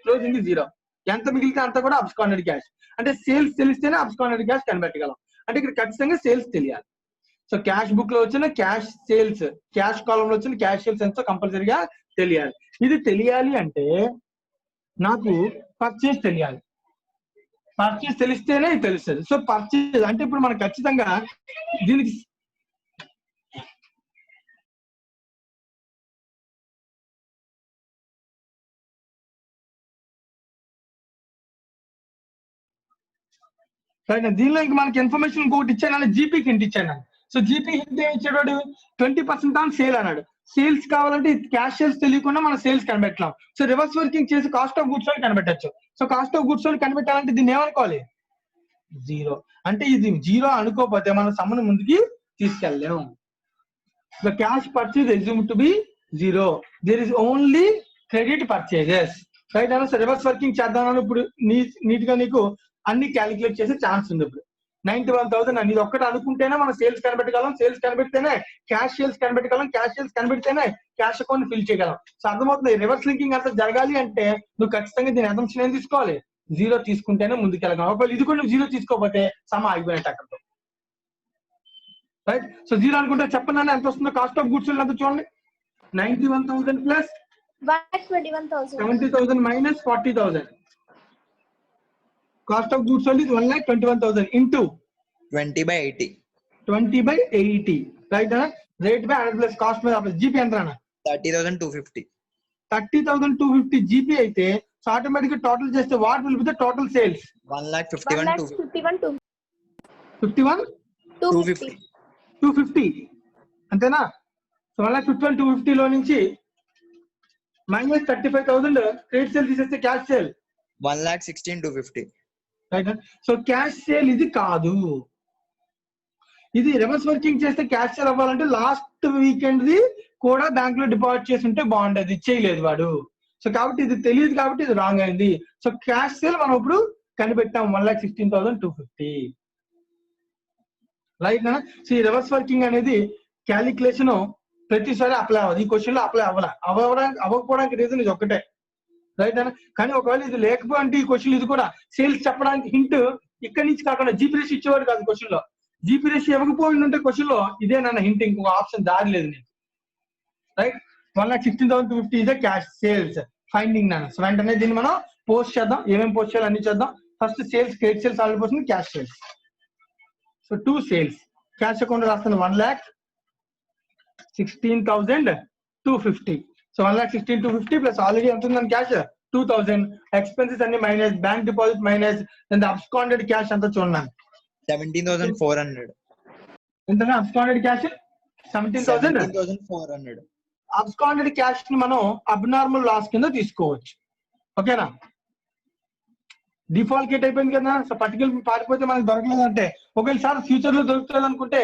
క్లోజింగ్ 0. ఎంత మిగిలితే అంత కూడా అబ్స్కాండెడ్ క్యాష్. అంటే సేల్స్ తెలిస్తేనే అబ్స్కాండెడ్ క్యాష్ కనిపెట్టగలం. అంటే ఇక్కడ ఖచ్చితంగా సేల్స్ తెలియాలి. సో క్యాష్ బుక్ లో వచ్చిన క్యాష్ సేల్స్, క్యాష్ కాలం లో వచ్చిన క్యాష్ సేల్స్ ఎంతో కంపల్సరీగా తెలియాలి. ఇది తెలియాలి అంటే నాకు పర్చేజ్ తెలియాలి. పర్చేజ్ తెలిస్తేనే ఇది తెలుస్తుంది. సో పర్చేజ్ అంటే ఇప్పుడు మనకు ఖచ్చితంగా దీనికి దీనిలో ఇంకా మనకి ఇన్ఫర్మేషన్ ఇంకొకటి ఇచ్చాను, జీపీకి హింట్ ఇచ్చాను. సో జీపీ హింట్ ఏమి ఇచ్చాడు? 20% ఆన్ సేల్ అన్నాడు. సేల్స్ కావాలంటే క్యాష్ సేల్స్ తెలియకుండా మనం సేల్స్ కనిపెట్టలేం. సో రివర్స్ వర్కింగ్ చేసి కాస్ట్ ఆఫ్ గుడ్స్ కనిపెట్టచ్చు. సో కాస్ట్ ఆఫ్ గుడ్స్ కనిపెట్టాలంటే దీన్ని ఏమనుకోవాలి? 0. అంటే ఇది 0 అనుకోకపోతే మన సమ్మను ముందుకి తీసుకెళ్ళలేము. The cash purchase assumed to be 0. There is only credit purchases. Right అన్న. రివర్స్ వర్కింగ్ చేద్దామని ఇప్పుడు నీట్ గా నీకు అన్ని క్యాలిక్యులేట్ చేసే ఛాన్స్ ఉంది. ఇప్పుడు 91,000 అని ఇది ఒక్కటి అనుకుంటేనే మనం సేల్స్ కనిపెట్టగలం. సేల్స్ కనిపెడితేనే క్యాష్ సేల్స్ కనిపెట్టగలం. క్యాష్ సేల్స్ కనిపెడితేనే క్యాష్ అకౌంట్ ఫిల్ చేయగలం. సో అర్థమవుతుంది. రివర్స్ లింకింగ్ అంతా జరగాలి అంటే నువ్వు ఖచ్చితంగా దీని అజంప్షన్ ఏం తీసుకోవాలి? 0 తీసుకుంటేనే ముందుకెళ్ళగలం. ఒకవేళ ఇది కూడా నువ్వు 0 తీసుకోకపోతే సమ ఆగిపోయినట్టు అక్కడతో. రైట్. సో 0 అనుకుంటే చెప్పండి ఎంత వస్తుందో కాస్ట్ ఆఫ్ గుడ్స్ ఎంత చూడండి. 91,000 plus 121,000. 70,000 minus 40,000. Cost of goods is 1,21,000 into 20/80. 20/80. Right అన్న. Rate by 100 plus cost by GP ఎంత అన్న? 30,250. 30,250 జీపీ అయితే సో ఆటోమేటిక్ గా టోటల్ చేస్తే what will be the total sales? 1,51,250. 1,51,250. 51 250 అంతేనా? సో 1,51,250 లో నుంచి మైనస్ 35,000 క్రెడిట్ సేల్ తీసేస్తే cash sale 1,16,250. Right. So cash sale ఇది కాదు. ఇది రివర్స్ వర్కింగ్ చేస్తే క్యాష్ సేల్ అవ్వాలంటే లాస్ట్ వీకెండ్ ది కూడా బ్యాంక్ లో డిపాజిట్ చేసి ఉంటే బాగుండేది, చేయలేదు వాడు. సో కాబట్టి ఇది తెలియదు కాబట్టి ఇది రాంగ్ అయింది. సో క్యాష్ సేల్ మనం ఇప్పుడు కనిపెట్టాం 1,16,250. రైట్ నా? సో ఈ రివర్స్ వర్కింగ్ అనేది క్యాలిక్యులేషన్ ప్రతిసారి అప్లై అవ్వదు. ఈ క్వశ్చన్ లో అప్లై అవ్వకపోవడానికి రీజన్ ఇది ఒక్కటే. రైట్ అన్న? కానీ ఒకవేళ ఇది లేకపోతే ఈ క్వశ్చన్ ఇది కూడా సేల్స్ చెప్పడానికి హింట్ ఇక్కడి నుంచి కాకుండా జీపీ రేషియో ఇచ్చేవాడు కాదు క్వశ్చన్ లో. జీపీ రేషియో ఇవ్వకపోయిందంటే క్వశ్చన్ లో ఇదేనన్న హింట్, ఇంకొక ఆప్షన్ దారి లేదు నీకు. రైట్. 1,16,250 ఇదే క్యాష్ సేల్స్ ఫైండింగ్ నాన్న. సో వెంటనే దీన్ని మనం పోస్ట్ చేద్దాం. ఏమేమి పోస్ట్ చేయాలి అన్ని చేద్దాం. First sales, credit sales already పోస్తుంది, cash sales. So 2 sales cash account రాస్తాను 1,16,250. సో 1,16,250 ప్లస్ ఆల్రెడీ ఎంత ఉందని క్యాష్ 2,000, ఎక్స్పెన్సెస్ అన్ని minus, bank deposit minus, then absconded cash అంతా చూడండి 17,400. ఎంతగా అబ్స్కాండెడ్ క్యాష్ 17,000. 17,400. అబ్స్కాండెడ్ క్యాష్ ని మనం అబ్నార్మల్ లాస్ కింద తీసుకోవచ్చు. ఓకేనా? డిఫాల్ట్ గేట్ అయిపోయింది కదా. సో పర్టికులర్ పారిపోతే మనకి దొరకలేదంటే ఒకవేళ సార్ ఫ్యూచర్ లో దొరుకుతుంది అనుకుంటే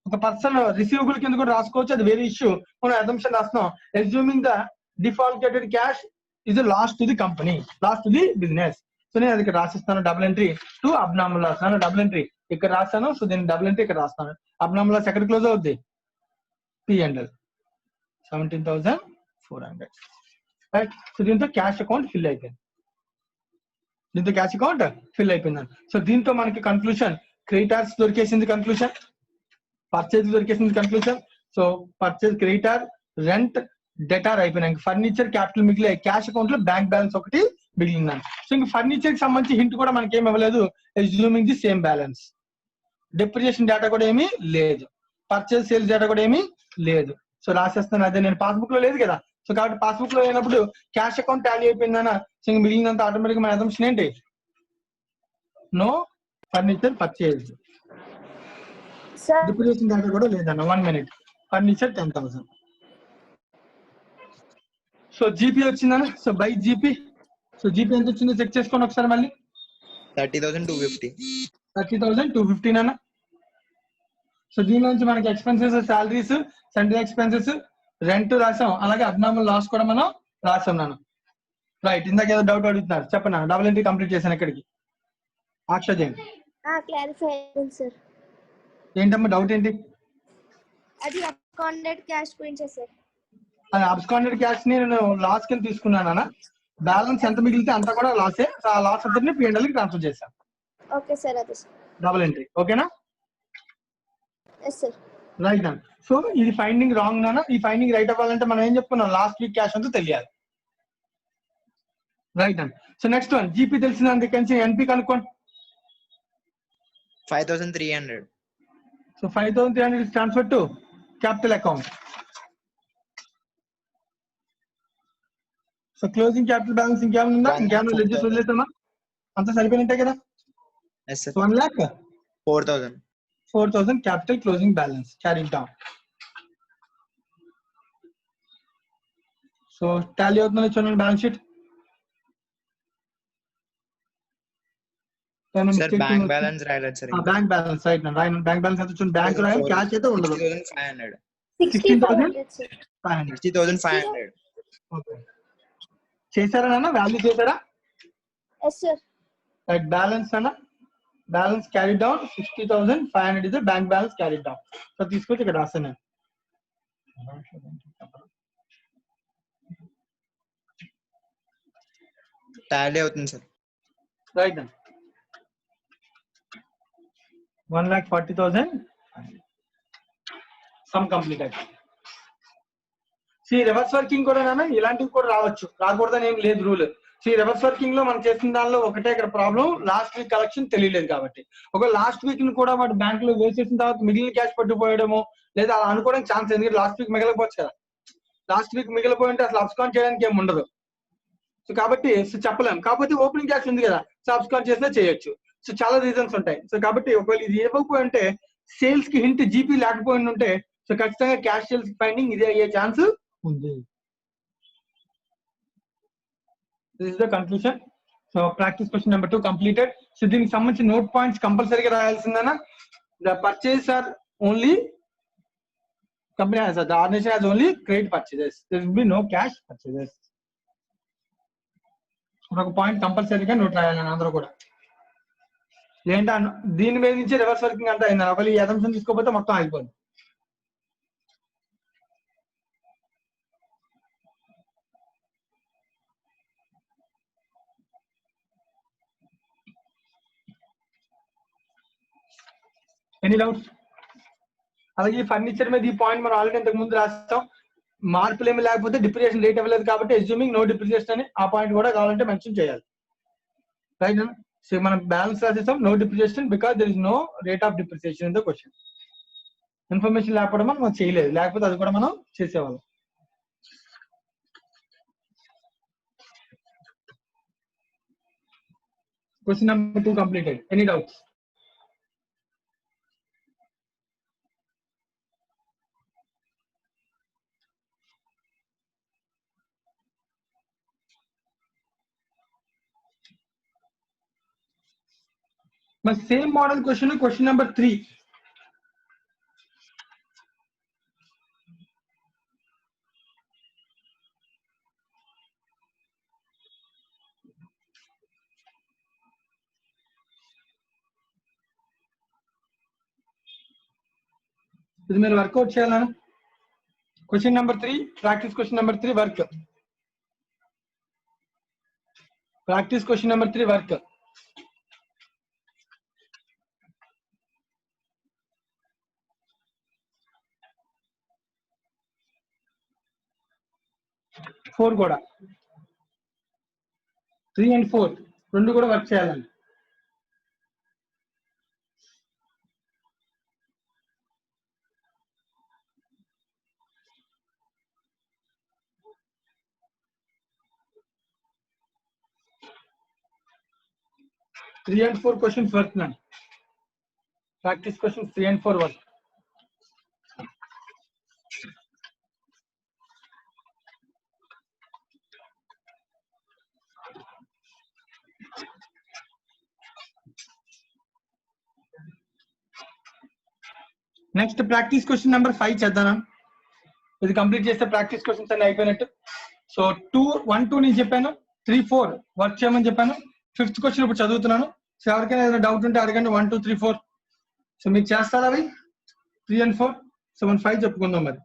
ఒక పర్సన్ రిసీవబుల్ కింద కూడా రాసుకోవచ్చు. అది వేరే ఇష్యూ. మనం అజంప్షన్ రాస్తున్నాం. Assuming the defaulted cash is lost to the company, lost to the business. So నేను అది ఇక్కడ రాసిస్తాను. Double entry to abnormal loss. Double entry ఇక్కడ రాస్తాను. సో దీన్ని డబుల్ ఎంట్రీ ఇక్కడ రాస్తాను. అబ్నార్మల్ లాస్ ఎక్కడ క్లోజ్ అవుద్ది? P&L 17,400. రైట్. సో దీంతో క్యాష్ అకౌంట్ ఫిల్ అయిపోయింది. సో దీంతో మనకి కన్క్లూషన్ క్రెడిటార్స్ దొరికేసింది, కన్క్లూషన్ పర్చేజ్ దొరికేసింది, conclusion. So purchase, creditor, rent, debtor అయిపోయినాయి. ఫర్నిచర్, క్యాపిటల్ మిగిలే. క్యాష్ అకౌంట్ లో బ్యాంక్ బ్యాలెన్స్ ఒకటి మిగిలిందని. సో ఇంక ఫర్నిచర్ కి సంబంధించి హింట్ కూడా మనకి ఏమి ఇవ్వలేదు. Assuming the same balance. Depreciation data కూడా ఏమీ లేదు. పర్చేజ్ సేల్స్ డేటా కూడా ఏమీ లేదు. సో రాసేస్తాను. అదే నేను పాస్బుక్ లో లేదు కదా. సో కాబట్టి పాస్బుక్ లో లేనప్పుడు క్యాష్ అకౌంట్ టాలీ అయిపోయిందన్న. సో ఇంక మిగిలినంత ఆటోమేటిక్ మన అజంప్షన్ ఏంటి? No furniture purchase. Sir depreciation data కూడా లేదన్న. 1 minute. ఫర్నిచర్ 10,000. సో జీపీ వచ్చిందన్న. So by GP. So GP ఎంత వచ్చిందో చెక్ చేసుకోండి ఒకసారి మళ్ళీ. 30,250. 30,250 అన్న. సో దీని నుంచి మనకి expenses, salaries, central expenses, rent రాసాం. అలాగే అబ్నార్మల్ లాస్ కూడా మనం రాసాం. రైట్. ఇందాక ఏదో డౌట్ అడుగుతున్నారు, చెప్పండి. డబుల్ ఎంట్రీ కంప్లీట్ చేశాను. ఎక్కడికి? అక్షయ్ క్లారిఫై అయింది సార్. ఏంటమ్మా డౌట్ ఏంటి? అది అకౌంటెడ్ క్యాష్ గురించే సార్. అది అబ్స్కాండెడ్ క్యాష్ ని నేను లాస్ కింద తీసుకున్నాను. బ్యాలెన్స్ ఎంత మిగిలితే అంతా కూడా లాసే. ఆ లాస్ అంతని P&L కి ట్రాన్స్ఫర్ చేశాను. Okay sir. అదే సార్. Double entry. ఓకేనా? Yes sir. రైట్ అన్న. సో ఇది ఫైండింగ్ రాంగ్ నాన్న. ఈ ఫైండింగ్ రైట్ అవ్వాలంటే మనం ఏం చెప్పుకున్నాం? లాస్ట్ వీక్ క్యాష్ అంతా తెలియాలి. రైట్ అన్న. సో నెక్స్ట్ వన్ జీపీ తెలిసిన అందుకని ఎన్పి కనుక్కోండి. 5,300. So 5,300 is transferred to capital account. So closing capital balance ఇంకేమైనా ఉందా? ఇంకేమైనా లెడ్జెస్ వదిలేసామా? అంతా సరిపోయినట్టే కదా. Yes sir. 1,04,000. 4,000 capital closing balance carried down. So Tally అవుతుందని చూడండి balance sheet. Sir bank balance రాయలేదు sir. బ్యాంక్ బ్యాలెన్స్ రైట్ నా. బ్యాంక్ బ్యాలెన్స్ ఎంత చూడండి. బ్యాంక్ రాయాలి, క్యాష్ అయితే ఉండదు. 60,500. 60,500 సార్. 60,500. ఓకే. చేశారా నాన్న? వాల్యూ చేశారా? Yes sir. రైట్. బ్యాలెన్స్ అన్న. Balance carry down 60,500 is the bank balance carried down. So తీసుకొచ్చి ఇక్కడ రాస్తాను. టాలీ అవుతుంది సార్. రైట్ అన్న. 1,40,000 సమ్ కంప్లీట్ అయిపోయింది. రివర్స్ వర్కింగ్ కూడా నాన్న ఇలాంటివి కూడా రావచ్చు, రాకూడదని ఏం లేదు రూల్. రివర్స్ వర్కింగ్ లో మనం చేసిన దానిలో ఒకటే ఇక్కడ ప్రాబ్లం, లాస్ట్ వీక్ కలెక్షన్ తెలియలేదు కాబట్టి. ఒక లాస్ట్ వీక్ ని కూడా వాడు బ్యాంక్ లో వేసేసిన తర్వాత మిగిలిన క్యాష్ పట్టుకుపోయడము లేదా అలా అనుకోవడానికి ఛాన్స్. ఎందుకంటే లాస్ట్ వీక్ మిగలకపోవచ్చు కదా. లాస్ట్ వీక్ మిగిలిపోయి ఉంటే అసలు అబ్స్కాన్ చేయడానికి ఏమి ఉండదు. సో కాబట్టి చెప్పలేం. కాకపోతే ఓపెనింగ్ క్యాష్ ఉంది కదా, సబ్స్క్రైబ్ చేసినా చేయొచ్చు. సో చాలా రీజన్స్ ఉంటాయి. సో కాబట్టి ఒకవేళ ఇది ఇవ్వకపోయి ఉంటే, సేల్స్ కి హింట్ జీపీ లేకపోయి ఉంటే, సో ఖచ్చితంగా క్యాష్ సేల్స్ ఫైండింగ్ ఇదే అయ్యే ఛాన్స్ ఉంది. This is the conclusion. So practice question number 2 completed. So దీనికి సంబంధించి నోట్ పాయింట్స్ కంపల్సరీగా రాయాల్సిందేనా? The purchase are only company has, the organization has only credit purchases. There will be no cash purchases. ఒక పాయింట్ కంపల్సరీగా నోట్ రాయాలని అందరూ కూడా. ఏంటంటే దీని మీద నుంచి రివర్స్ వర్కింగ్ అంతా అయింది. ఒకవేళ ఈ అసంప్షన్ తీసుకోకపోతే మొత్తం ఆగిపోయింది. Any doubts? అలాగే ఫర్నిచర్ మీద ఈ పాయింట్ మనం ఆల్రెడీ ఇంతకు ముందు రాస్తాం. మార్పులు ఏమి లేకపోతే డిప్రిసియేషన్ రేట్ ఇవ్వలేదు కాబట్టి అస్యూమింగ్ నో డిప్రిసియేషన్ అని ఆ పాయింట్ కూడా కావాలంటే మెన్షన్ చేయాలి. రైట్? సో మనం బ్యాలెన్స్ రాసేస్తాం no depreciation because there is no rate of depreciation in the question. Information లేకపోవడం మనం చేయలేదు, లేకపోతే అది కూడా మనం చేసేవాళ్ళం. Question number 2 completed. Any doubts? మరి సేమ్ మోడల్ క్వశ్చన్ నెంబర్ 3. ఇది మీరు వర్కౌట్ చేయాలన్నా. Question number 3 practice question number 3 work. Practice question number 3 work. Four కూడా 3 and 4 రెండు కూడా వర్క్ చేయాలండి. Three and 4 questions work now. Practice questions 3 and 4 work. Next practice question number 5 చేద్దాం. ఇది కంప్లీట్ చేస్తే ప్రాక్టీస్ క్వశ్చన్స్ అన్ని అయిపోయినట్టు. సో 2 1 2 నేను చెప్పాను, 3 4 వర్క్ చేయమని చెప్పాను. 5th క్వశ్చన్ ఇప్పుడు చదువుతున్నాను. సో ఎవరికైనా ఏదైనా డౌట్ ఉంటే అడగండి. 1 2 3 4. సో మీరు చేస్తారా అవి 3 and 4? సో మనం 5 చెప్పుకుందాం మరి.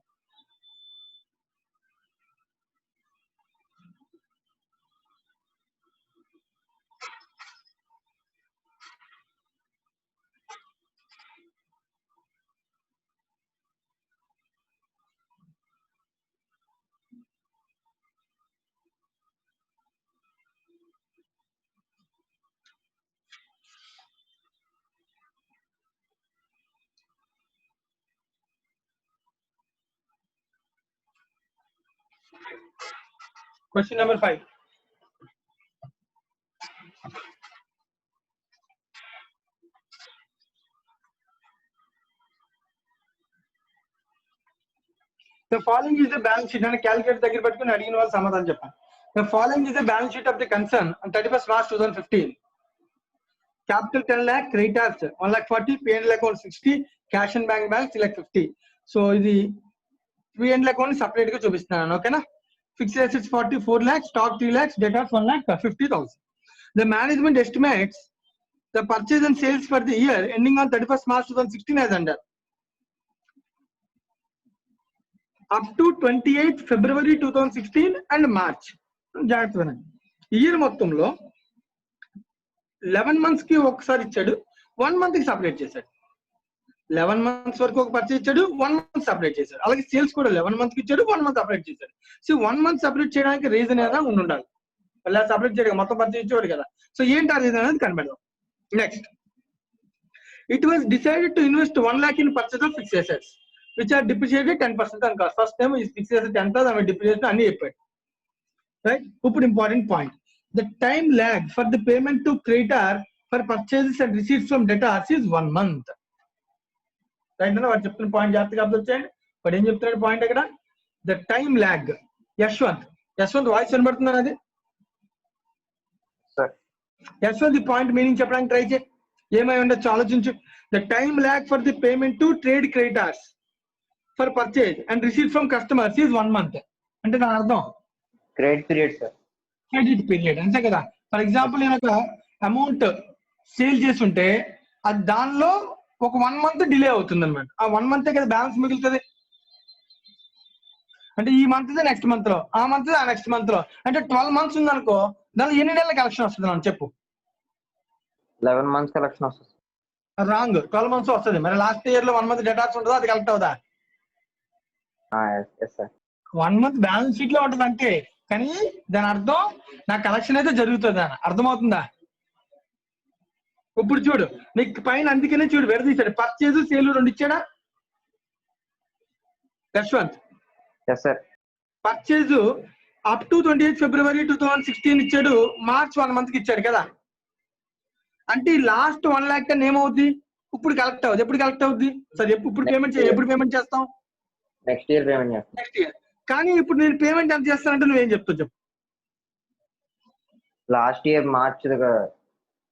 Question number 5. The following is the balance sheet. And calculate దగ్గర పెట్టుకొని అడిగిన వాళ్ళు సమాధానం చెప్పండి. The following is the balance sheet of the concern on 31st March 2015. Capital 10 lakh, creditors 1,40,000, P&L account 60, cash and bank balance 3,50,000. So ఇది P&L account separate గా చూపిస్తున్నాను. ఓకేనా? Fixed assets 44 lakhs, stock 3 lakhs, debtors 1,50,000. The management estimates the purchase and sales for the year ending on 31st March 2016 as under. Up to 28th February 2016 and March. జాగ్రత్తగా ఇయర్ మొత్తంలో 11 months కి ఒకసారి ఇచ్చాడు, 1 month కి సపరేట్ చేశాడు. 11 months వరకు ఒక పర్చేజ్ ఇచ్చాడు, 1 month సపరేట్ చేశాడు. అలాగే సేల్స్ కూడా 11 months కి ఇచ్చాడు, 1 month సపరేట్ చేశాడు. సో 1 month సపరేట్ చేయడానికి రీజన్ ఏదైనా ఉండాలి. అలా సపరేట్ చేయడం మొత్తం పర్చేజ్ ఇచ్చేవాడు కదా. సో ఏంటి ఆ రీజన్ అనేది కనిపెడదాం. Next, it was decided to invest 1 lakh in purchase of fixed assets which are depreciated 10% అని కాదు. ఫస్ట్ టైం ఈ ఫిక్స్డ్ అసెట్ ఎంత దాని డిప్రిషియేషన్ అన్ని చెప్పాడు. రైట్. ఇప్పుడు important point, the time lag for the payment to creditor for purchases and receipts from debtors is 1 month. Right అన్న వాడు చెప్తున్న పాయింట్ జాగ్రత్తగా అబ్జర్వ్ చేయండి. వాడు ఏం చెప్తున్నాడు పాయింట్ అక్కడ, the time lag. Yashwant voice వినబడుతున్నాను అది? యశ్వంత్ ఈ పాయింట్ మీనింగ్ చెప్పడానికి ట్రై చేయి, ఏమై ఉండొచ్చు ఆలోచించు. The time lag for the payment to trade creditors for purchase and receipt from customers is 1 month. అంటే దాని అర్థం credit period sir. Credit period అంతే కదా. ఫర్ ఎగ్జాంపుల్ నేను ఒక అమౌంట్ సేల్ చేసి ఉంటే అది దానిలో ఒక 1 month డిలే అవుతుంది అనమాట. ఆ 1 month కదా బ్యాలెన్స్ మిగులుతుంది. అంటే ఈ మంత్ నెక్స్ట్ మంత్ లో, ఆ మంత్ ఆ నెక్స్ట్ మంత్ లో, అంటే 12 months ఉంది అనుకో, దానిలో ఎన్ని నెలల కలెక్షన్ వస్తుంది మనం చెప్పు? 11 months కలెక్షన్ వస్తుంది. రాంగ్, 12 months వస్తుంది. మరి లాస్ట్ ఇయర్ లో 1 month డేటాస్ ఉంటుందో అది కలెక్ట్ అవుదా? Yes sir. 1 month balance sheet లో ఉంటుంది అంతే, కానీ దాని అర్థం నా కలెక్షన్ అయితే జరుగుతుంది అని అర్థమవుతుందా? ఇప్పుడు చూడు నీకు పైన అందుకనే చూడు విడదీశాడు, పర్చేజ్ సేల్ 2 ఇచ్చాడా Yashwant? Yes sir. Purchase up to 28 February 2016 ఇచ్చాడు, మార్చ్ 1 month కి ఇచ్చాడు కదా. అంటే లాస్ట్ 1 lakh టెన్ ఏమవుద్ది? ఇప్పుడు కలెక్ట్ అవుద్ది. ఎప్పుడు కలెక్ట్ అవుద్ది? సరే ఇప్పుడు పేమెంట్ ఎప్పుడు పేమెంట్ చేస్తాం? నెక్స్ట్ ఇయర్ పేమెంట్ చేస్తాం. Next year. కానీ ఇప్పుడు నేను పేమెంట్ ఎంత చేస్తానంటే నువ్వేం చెప్తావు చెప్పు? Last year March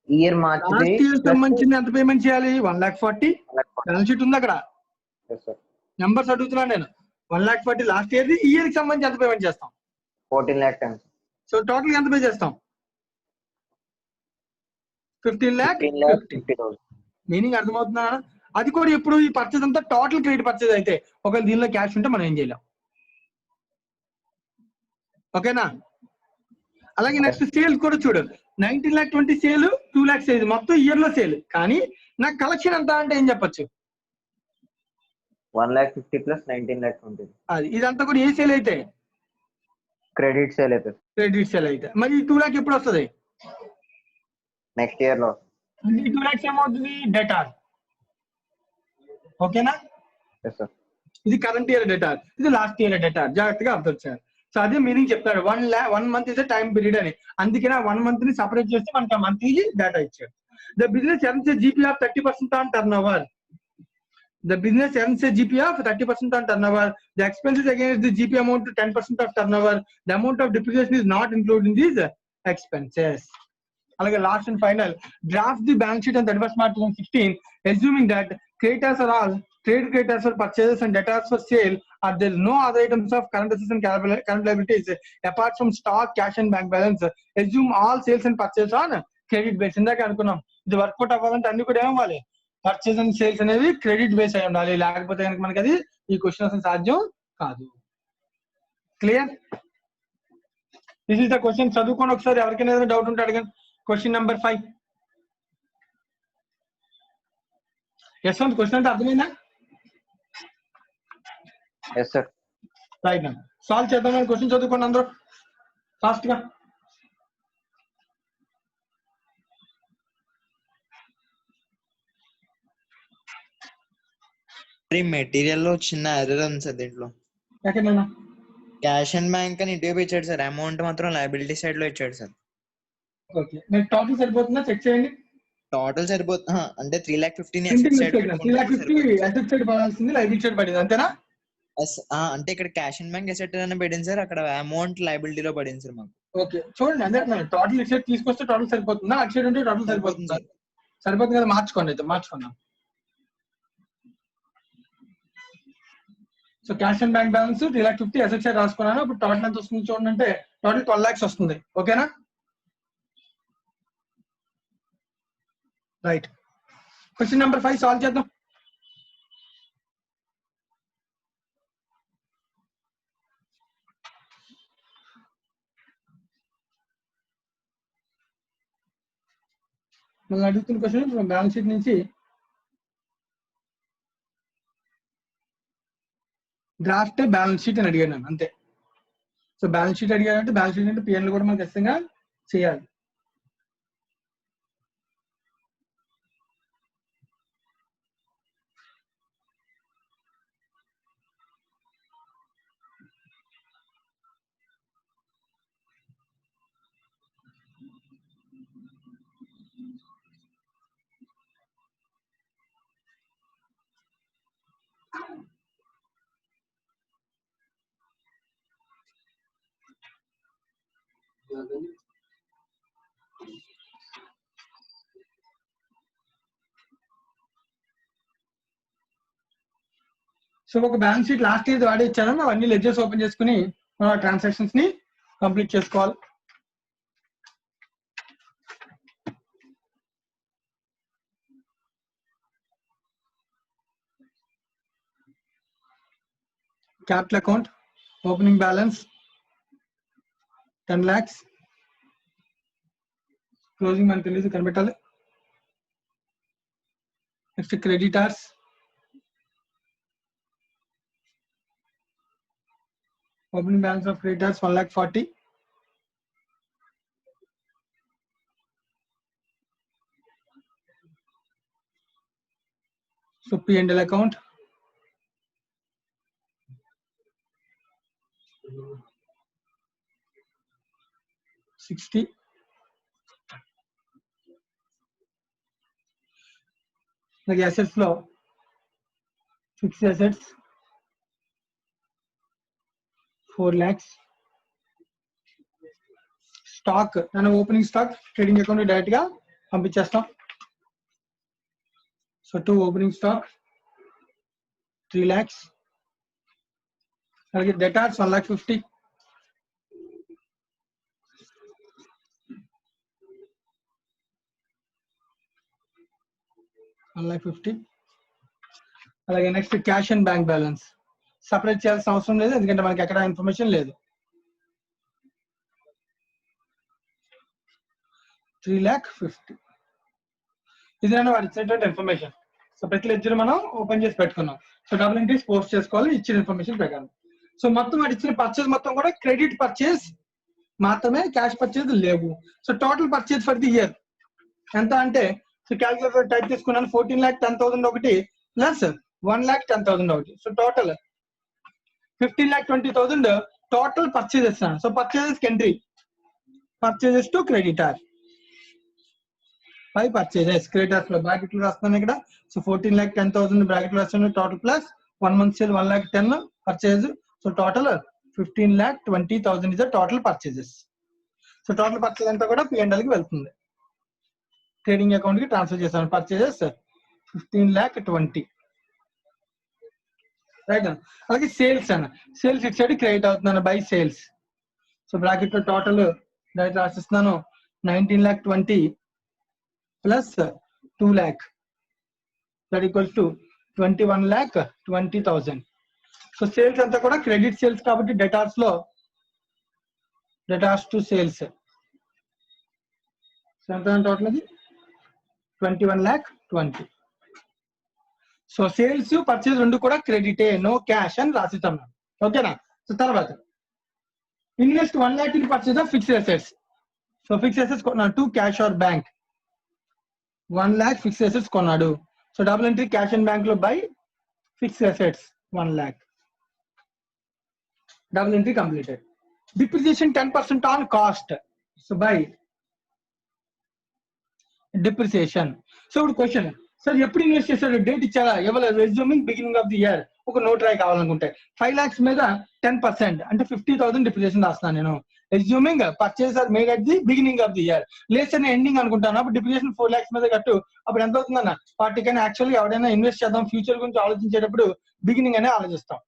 year March last year సంబంధించింది ఎంత పేమెంట్ చేయాలి? 1,40,000. బ్యాలెన్స్ షీట్ ఉంది అక్కడ, నెంబర్స్ అడుగుతున్నాను నేను. 1,40,000 లాస్ట్ ఇయర్. ఈ ఇయర్ కి సంబంధించి ఎంత పేమెంట్ చేస్తాం? 14 lakhs. సో టోటల్ ఎంత పే చేస్తాం? 15,50,000. మీనింగ్ అర్థమవుతుందా? అది కూడా ఎప్పుడు ఈ పర్చేజ్ అంతా టోటల్ క్రెడిట్ పర్చేజ్ అయితే, ఒకవేళ దీనిలో క్యాష్ ఉంటే మనం ఏం చేయలేం. ఓకేనా? అలాగే నెక్స్ట్ సేల్ కూడా చూడు, 19,20,000 సేల్, 2 lakhs సేల్, మొత్తం ఇయర్ లో సేల్. కానీ నాకు కలెక్షన్ ఎంత అంటే ఏం చెప్పొచ్చు? 1,50,000 plus 19,20,000. అది ఇదంతా కూడా ఏ సేల్ అయితే? క్రెడిట్ సేల్ అయితే. క్రెడిట్ సేల్ అయితే. మరి ఈ 2 lakh ఎప్పుడు వస్తుంది? నెక్స్ట్ ఇయర్ లో. ఈ 2 lakhs ఏమవుతుంది? డెటార్. ఓకేనా? Yes sir. ఇది కరెంట్ ఇయర్ డెటార్, ఇది లాస్ట్ ఇయర్ డెటార్. జాగ్రత్తగా అబ్జర్వ్ చేయాలి. సో అదే మీనింగ్ చెప్తాడు, 1 month ఇస్ టైం పీరియడ్ అని. అందుకనే 1 month ని సపరేట్ చేస్తే మనకి ఆ మంత్ డేటా ఇచ్చాడు. The business earns GP of 30% on turn over. The business earns a GP of 30% on turnover. The expenses against the GP amount to 10% of turnover. The amount of depreciation is not included in these expenses. Like last and final, draft the balance sheet on 31st March 2016, assuming that creditors are all trade creditors for purchases and debtors for sale, or there is no other items of current assets and current liabilities apart from stock, cash and bank balance. Assume all sales and purchases on credit base. ఇందాక అనుకున్నాం ఇది వర్కౌట్ అవ్వాలంటే అన్ని కూడా ఏమవ్వాలి? పర్చేస్ అండ్ సేల్స్ అనేవి క్రెడిట్ బేస్ అయి ఉండాలి, లేకపోతే కనుక మనకి అది ఈ క్వశ్చన్ అసలు సాధ్యం కాదు. Clear? This is the question. చదువుకోండి ఒకసారి, ఎవరికైనా ఏదైనా డౌట్ ఉంటే అడగండి. Question number 5. యశ్వంత్ క్వశ్చన్ అంటే అర్థమైందా? Yes sir. రైట్ అండి, సాల్వ్ చేద్దాం. క్వశ్చన్ చదువుకోండి అందరూ ఫాస్ట్ గా. మెటీరియల్ లో చిన్న ఎర్రర్ ఉంది సార్ దీంట్లో. ఎక్కడైనా క్యాష్ అండ్ బ్యాంక్ అని ఇటువైపు ఇచ్చాడు సార్, అమౌంట్ మాత్రం లయబిలిటీ సైడ్ లో ఇచ్చాడు సార్. ఓకే, మీకు టోటల్ సరిపోతుందా? చెక్ చేయండి. టోటల్ సరిపోతుంది అంటే 3,50,000 3,50,000 అసెట్ సైడ్ పడాల్సింది, లైబిలిటీ సైడ్ పడింది అంతేనా? అంటే ఇక్కడ క్యాష్ అండ్ బ్యాంక్ అసెట్ అని పడింది సార్, అక్కడ అమౌంట్ లయబిలిటీలో పడింది సార్ మాకు. ఓకే చూడండి, అదే టోటల్ ఇటు సైడ్ తీసుకొస్తే టోటల్ సరిపోతుందా? అటు సైడ్ ఉంటే టోటల్ సరిపోతుందా? సరిపోతుంది కదా, మార్చుకోండి. అయితే మార్చుకుందాం. So cash and bank balance 3,50,000 asset side రాసుకున్నాను. ఇప్పుడు టోటల్ ఎంత వస్తుంది చూడండి, అంటే టోటల్ 12 lakhs వస్తుంది. ఓకేనా? రైట్. క్వశ్చన్ నెంబర్ 5 సాల్వ్ చేద్దాం. మనం అడుగుతున్న క్వశ్చన్ బ్యాలెన్స్ షీట్ నుంచి డ్రాఫ్ట్ బ్యాలెన్స్ షీట్ అని అడిగాను అంతే. సో బ్యాలెన్స్ షీట్ అడిగానంటే బ్యాలెన్స్ షీట్ అంటే పిఎన్లు కూడా మనం ఖచ్చితంగా చేయాలి. సో ఒక బ్యాలెన్స్ షీట్ లాస్ట్ ఇయర్ వాడే ఇచ్చాను, అవన్నీ లెడ్జర్స్ ఓపెన్ చేసుకుని ట్రాన్సాక్షన్స్ ని కంప్లీట్ చేసుకోవాలి. Capital account, opening balance 10 lakhs, closing మనకు తెలియదు కనిపెట్టాలి. Next creditors, opening balance of creditors 1,40,000. So P&L account, $60. Like assets flow, fixed assets 4 lakhs. Stock, నేను opening stock trading account direct గా పంపించేస్తాం. So 2 opening stock 3 lakhs. అలాగే డెటార్స్ 1,50,000. అలాగే next cash and bank balance separate చేయాల్సిన అవసరం లేదు, ఎందుకంటే మనకి ఎక్కడ ఇన్ఫర్మేషన్ లేదు. 3,50,000 ఇది నేను వాడు ఇచ్చినటువంటి ఇన్ఫర్మేషన్. సో ప్రతి లెడ్జర్ మనం ఓపెన్ చేసి పెట్టుకున్నాం. సో డబుల్ ఎంట్రీస్ పోస్ట్ చేసుకోవాలి ఇచ్చిన ఇన్ఫర్మేషన్ ప్రకారం. సో మొత్తం వాడు ఇచ్చిన పర్చేజ్ మొత్తం కూడా క్రెడిట్ పర్చేజ్ మాత్రమే, క్యాష్ పర్చేజ్ లేవు. So total purchase for the year ఎంత అంటే, సో క్యాల్కులేటర్ టైప్ చేసుకున్నాను 14,10,000 ఒకటి ప్లస్ 1,10,000 ఒకటి. So total 15,20,000 total purchases. So purchases entry, purchases to creditor by purchases. Creditors లో బ్రాకెట్ లో రాస్తున్నాను ఇక్కడ. సో 14,10,000 బ్రాకెట్ లో రాస్తున్నాను total plus 1 month sale 1,10,000 purchase. So total 15,20,000 is the total purchases. So total purchase అంతా కూడా P&L కి వెళ్తుంది, ట్రేడింగ్ అకౌంట్ కి ట్రాన్స్ఫర్ చేస్తాను. Purchases 15,20,000 right. అలాగే సేల్స్ అన్న, సేల్స్ ఇటు సైడ్ క్రెడిట్ అవుతున్నాను బై సేల్స్. సో బ్రాకెట్ లో టోటల్ డైరెక్ట్ రాసిస్తున్నాను 19,20,000 plus 2 lakh that equals to 21,20,000. So sales అంతా కూడా క్రెడిట్ సేల్స్ కాబట్టి డెటార్స్ లో డెటార్స్ టు సేల్స్ ఎంత టోటల్ అది 21,20,000. సో సేల్స్ పర్చేజ్ రెండు కూడా క్రెడిటే, నో క్యాష్ అని రాసిస్తాం. ఓకేనా. సో తర్వాత invest 1 lakh in purchase of fixed assets. So fixed assets కొన్నాడు to cash or bank. 1 lakh fixed assets కొన్నాడు. So double entry cash and bank లో by fixed assets 1 lakh. Double entry completed. Depreciation 10% on cost. So by depreciation. So ఇప్పుడు క్వశ్చన్, సార్ ఎప్పుడు ఇన్వెస్ట్ చేశారు, డేట్ ఇచ్చారా, ఎవరు resuming beginning of the year ఒక నోట్ రాయి కావాలనుకుంటే 5 lakhs మీద 10% అంటే 50,000 డిప్రిసియేషన్ రాస్తున్నాను నేను. Resuming purchase are made at the beginning of the year, లేస్ అని ఎండింగ్ అనుకుంటాను. అప్పుడు డిప్రిసియేషన్ 4 lakhs మీద కట్టు, అప్పుడు ఎంత అవుతుందన్న 40. కానీ యాక్చువల్గా ఎవరైనా ఇన్వెస్ట్ చేద్దాం ఫ్యూచర్ గురించి ఆలోచించేటప్పుడు బిగినింగ్ అనే ఆలోచిస్తాం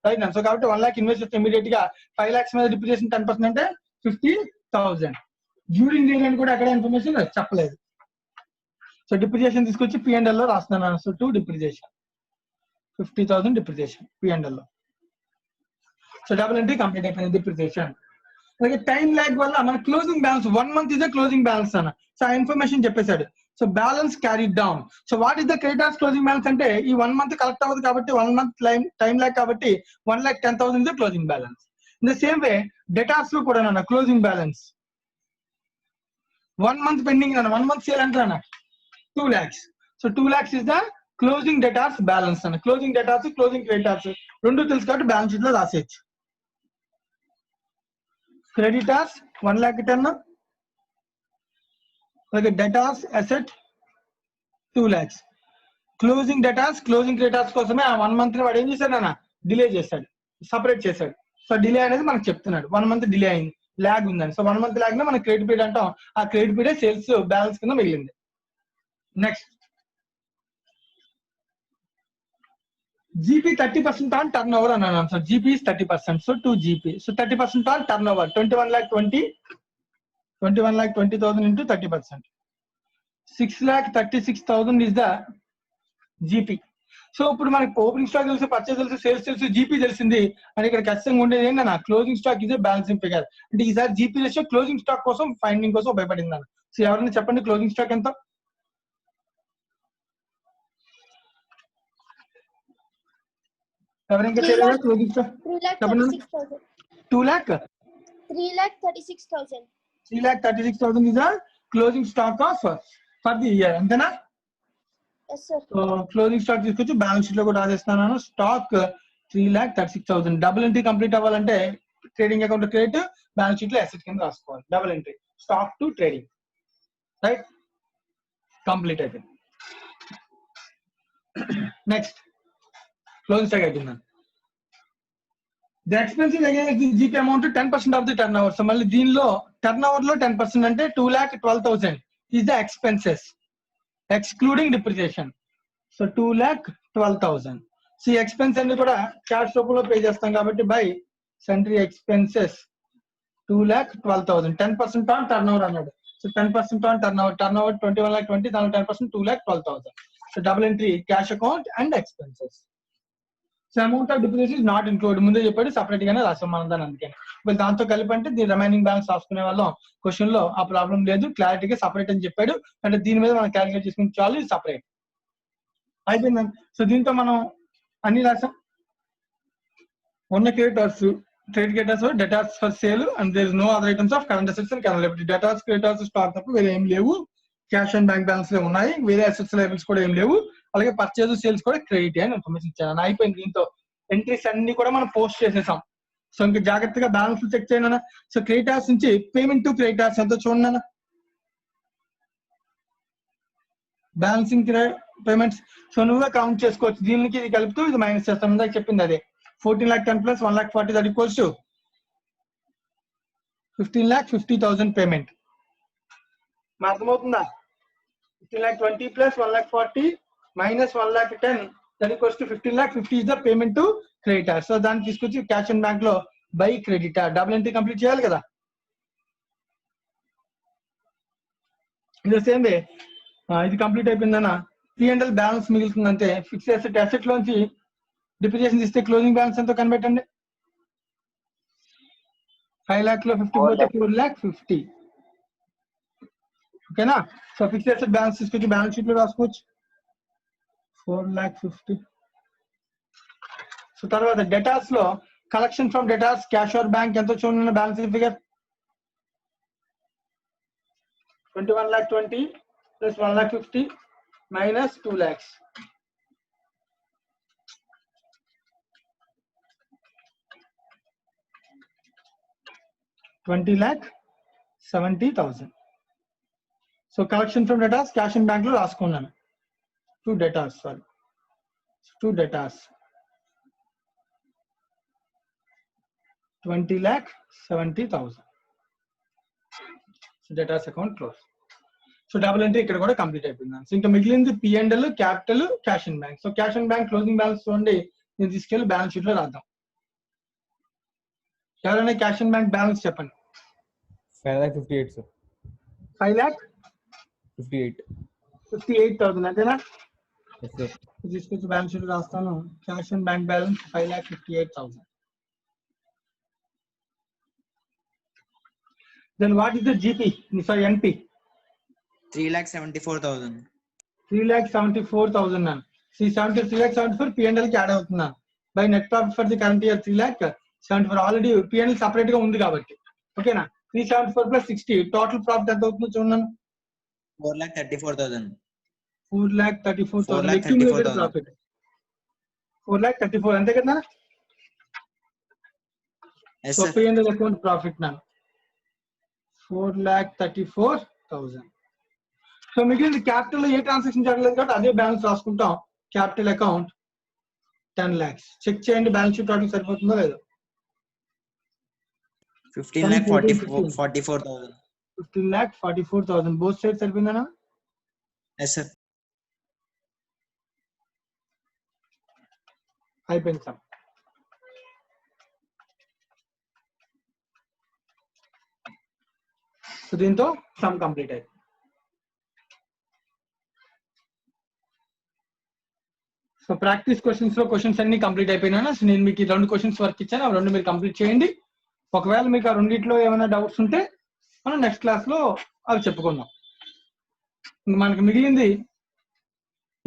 రైట్. సో కాబట్టి 1 lakh ఇన్వెస్ట్ చేస్తే ఇమీడియట్ గా 5 lakhs మీద డిప్రిసియేషన్ 10% అంటే 50,000. డ్యూరింగ్ ఇయర్ అని కూడా ఎక్కడ ఇన్ఫర్మేషన్ చెప్పలేదు. సో డిప్రిసియేషన్ తీసుకొచ్చి P&L లో రాస్తున్నాను. So to depreciation 50,000 depreciation P&L లో. సో డబుల్ ఎంట్రీ కంప్లీట్ అయిపోయింది డిప్రిసియేషన్. అలాగే టైం ల్యాగ్ వల్ల మన closing balance 1 month is the closing balance అన్న. సో ఆ ఇన్ఫర్మేషన్ చెప్పేశాడు. So balance carry down. So what is the creditors closing balance అంటే ఈ 1 month కలెక్ట్ అవ్వదు కాబట్టి 1 month టైం ల్యాగ్ కాబట్టి 1,10,000 is the closing balance. In the same way debtors లో కూడా అన్న క్లోజింగ్ బ్యాలెన్స్ 1 month పెండింగ్ అన్న. 1 month సేల్ అంటారా 2 lakhs. So 2 lakhs is the closing debtors balance అన్న. క్లోజింగ్ డెటార్స్ క్లోజింగ్ క్రెడిటార్స్ రెండు తెలుసు కాబట్టి బ్యాలెన్స్ షీట్ లో రాసేయచ్చు. క్రెడిటార్స్ 1,10,000 అలాగే debtors asset 2 lakhs. Closing debtors closing creditors కోసమే ఆ 1 month ని వాడు ఏం చేశాడు అన్న, డిలే చేశాడు, సపరేట్ చేశాడు. సో డిలే అనేది మనకు చెప్తున్నాడు 1 month డిలే అయింది. ల్యాగ్ ఉందండి. సో 1 month ల్యాగ్ నే మనం క్రెడిట్ పీరియడ్ అంటాం. ఆ క్రెడిట్ పీరియడ్ సేల్స్ బ్యాలెన్స్ కింద మిగిలింది. నెక్స్ట్ GP 30% on turnover అన్నాను. So GP is 30%. So 2 GP. So 30% on turnover 21,20,000 into 30%. 6,36,000 is the GP. So ఇప్పుడు మనకి ఓపెనింగ్ స్టాక్ తెలుసు, పర్చేస్ తెలుసు, సేల్స్ తెలుసు, జీపీ తెలిసింది అని ఇక్కడ ఖచ్చితంగా ఉండేది ఏంటన్నా క్లోజింగ్ స్టాక్ ఇదే బ్యాలెన్సింగ్ ఫిగర్. అంటే ఈసారి జీపీ రేషియో క్లోజింగ్ స్టాక్ కోసం ఫైండింగ్ కోసం ఉపయోగపడింది అన్న. సో ఎవరైనా చెప్పండి క్లోజింగ్ స్టాక్ ఎంత? ఎవరైనా తెలియదా closing stock? 3,36,000. 3,36,000 is the closing stock of for the year. అంతేనా? Yes, sir. So closing stock తీసుకొచ్చి బ్యాలెన్స్ షీట్ లో కూడా రాసేస్తున్నాను. స్టాక్ 3,36,000. డబుల్ ఎంట్రీ కంప్లీట్ అవ్వాలంటే trading account credit, balance sheet లో అసెట్ కింద రాసుకోవాలి. Double entry stock to trading. Right, complete అయిపోయింది. నెక్స్ట్ క్లోజింగ్ స్టాక్ అయిపోయింది. The expenses against the GP amount 10% of the turn over. So మళ్ళీ దీనిలో టర్న్ ఓవర్ లో 10% అంటే 2,12,000 is the expenses excluding depreciation. So 2,12,000. So ఈ ఎక్స్పెన్స్ అన్ని కూడా క్యాష్ రూపంలో పే చేస్తాం కాబట్టి by sundry expenses 2,12,000. 10% on turnover అన్నాడు. సో 10% ఆన్ టర్న్ ఓవర్ 21,20,000, దానిలో 10% 2,12,000. So double entry cash account and expenses. So amount of depreciation is not include. ముందే చెప్పాడు సెపరేట్ గానే రాసాం మనం దాన్ని. అందుకని ఇప్పుడు దాంతో కలిపి అంటే దీని రిమైనింగ్ బ్యాలెన్స్ రాసుకునే వాళ్ళం. క్వశ్చన్ లో ఆ ప్రాబ్లం లేదు, క్లారిటీగా సపరేట్ అని చెప్పాడు. అంటే దీని మీద మనం క్యాలిక్యులేట్ చేసుకుని చాలు, ఇది సపరేట్ అయిపోయిందండి. సో దీంతో మనం అన్ని రాసాం. ఉన్న creditors, trade creditors, debtors for sale and there is no other items of current assets and current liability. Debtors, creditors, stock తప్ప వేరే ఏం లేవు. క్యాష్ అండ్ బ్యాంక్ బ్యాలెన్స్ ఉన్నాయి. వేరే అసెట్స్ లయబిలిటీస్ కూడా ఏం లేవు. అలాగే పర్చేజ్, సేల్స్ కూడా క్రెడిట్ అని ఇన్ఫర్మేషన్ ఇచ్చాను. అయిపోయింది. దీంతో ఎంట్రీస్ అన్ని కూడా మనం పోస్ట్ చేసేసాం. సో ఇంకా జాగ్రత్తగా బ్యాలెన్స్ చెక్ చేయండి. సో క్రెడిటార్స్ నుంచి పేమెంట్ టు క్రెడిటార్స్ ఎంతో చూడండి. బ్యాలెన్సింగ్ పేమెంట్స్ సో నువ్వే కౌంట్ చేసుకోవచ్చు. దీనికి ఇది కలుపుతూ ఇది మైనస్ చేస్తాను. ఇందాక చెప్పింది అదే 14,10,000 plus 1,40,000 that equals to 15,50,000 payment. మా అర్థమవుతుందా? 15,20,000 plus 1,40,000 minus 1,10,000 that equals to 15,50,000 is the payment to creditor. So దాన్ని తీసుకొచ్చి క్యాష్ అండ్ బ్యాంక్ లో by creditor double entry complete చేయాలి కదా. ఇది సేమ్ వే ఇది కంప్లీట్ అయిపోయిందన్న P&L బ్యాలెన్స్ మిగులుతుందంటే ఫిక్స్ అసెట్ లోంచి డిప్రిసియేషన్ ఇస్తే క్లోజింగ్ బ్యాలెన్స్ ఎంతో కనిపెట్టండి. 5 lakhs లో 50 పోతే 4,50,000. ఓకేనా? సో ఫిక్స్ అసెట్ బ్యాలెన్స్ తీసుకొచ్చి బ్యాలెన్స్ షీట్ లో రాసుకోవచ్చు 4,50,000. సో తర్వాత డెటార్స్ లో collection from debtors cash or bank ఎంతో చూడండి. Balance figure 21,20,000 plus 1,50,000 minus 2 lakhs. 20,70,000. So collection from debtors cash and bank లో రాసుకున్నాను. To debtors 20,70,000. So debtors account close. So double entry ఇక్కడ కూడా కంప్లీట్ అయిపోయింది. సో ఇంకా మిగిలింది P&L, capital, cash and bank. So cash and bank closing balance చూడండి. నేను తీసుకెళ్ళి బ్యాలెన్స్ షీట్ లో రాద్దాం. ఎవరైనా క్యాష్ అండ్ బ్యాంక్ బ్యాలెన్స్ చెప్పండి. 5,58,000 sir. 5,58,000 అంతేనా? Yes sir. తీసుకొచ్చి బ్యాలెన్స్ షీట్ రాస్తాను. Cash and bank balance 5,58,000. Then what is the GP? Sorry, NP. 3,74,000. 3,74,000 none. See 3,74 P&L కి యాడ్ అవుతున్నా. By net profit for the current year 3,74 already P&L separate గా ఉంది కాబట్టి. ఓకేనా? 374 plus 60 టోటల్ ప్రాఫిట్ ఎంత అవుతుందో చూడండి. 4,34,000. 4,34,000 అక్యుములేటెడ్ ప్రాఫిట్ 4,34,000 అంతే కదా? Yes so sir. P&L account profit నా 4,34,000. సో మిగిలిన క్యాపిటల్ లో ఏ ట్రాన్సాక్షన్ జరగలేదు కాబట్టి అదే బ్యాలెన్స్ రాసుకుంటాం. Capital account 10 lakhs. చెక్ చేయండి బ్యాలెన్స్ షీట్ టోటల్ సరిపోతుందో లేదో. 15 lakh 44,000. 15,44,000 both sides సరిపోయిందనా? Yes sir. అయిపోయింది సార్. సో దీంతో సమ్ కంప్లీట్ అయింది. సో ప్రాక్టీస్ క్వశ్చన్స్ లో క్వశ్చన్స్ అన్ని కంప్లీట్ అయిపోయినా. సో నేను మీకు ఈ 2 క్వశ్చన్స్ వర్క్ ఇచ్చాను, ఆ 2 మీరు కంప్లీట్ చేయండి. ఒకవేళ మీకు ఆ రెండిట్లో ఏమైనా డౌట్స్ ఉంటే మనం నెక్స్ట్ క్లాస్ లో అవి చెప్పుకుందాం. మనకి మిగిలింది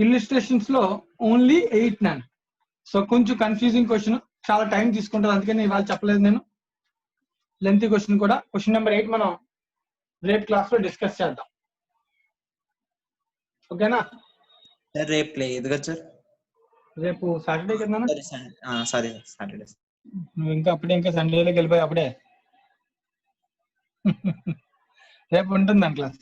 ఇల్లుస్ట్రేషన్స్ లో ఓన్లీ 8 9. సో కొంచెం కన్ఫ్యూజింగ్ క్వశ్చన్, చాలా టైం తీసుకుంటారు, అందుకని ఇవాళ చెప్పలేదు నేను. లెంతీ క్వశ్చన్ కూడా. క్వశ్చన్ నెంబర్ 8 మనం రేపు క్లాస్ లో డిస్కస్ చేద్దాం. ఓకేనా? సార్ రేపు లేదు కదా సార్? రేపు సాటర్డే కదా? Sorry Saturday. నువ్వు ఇంకా సండేలోకి వెళ్ళిపోయి అప్పుడే. రేపు ఉంటుంది క్లాస్.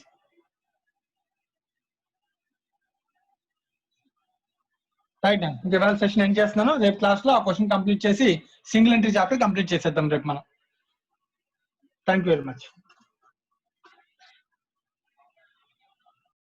రైట్ అండి, ఇంకా ఇవాళ సెషన్ ఎండ్ చేస్తున్నాను. రేపు క్లాస్ లో ఆ క్వశ్చన్ కంప్లీట్ చేసి సింగిల్ ఎంట్రీ చాప్టర్ కంప్లీట్ చేసేద్దాం రేపు మనం. Thank you very much.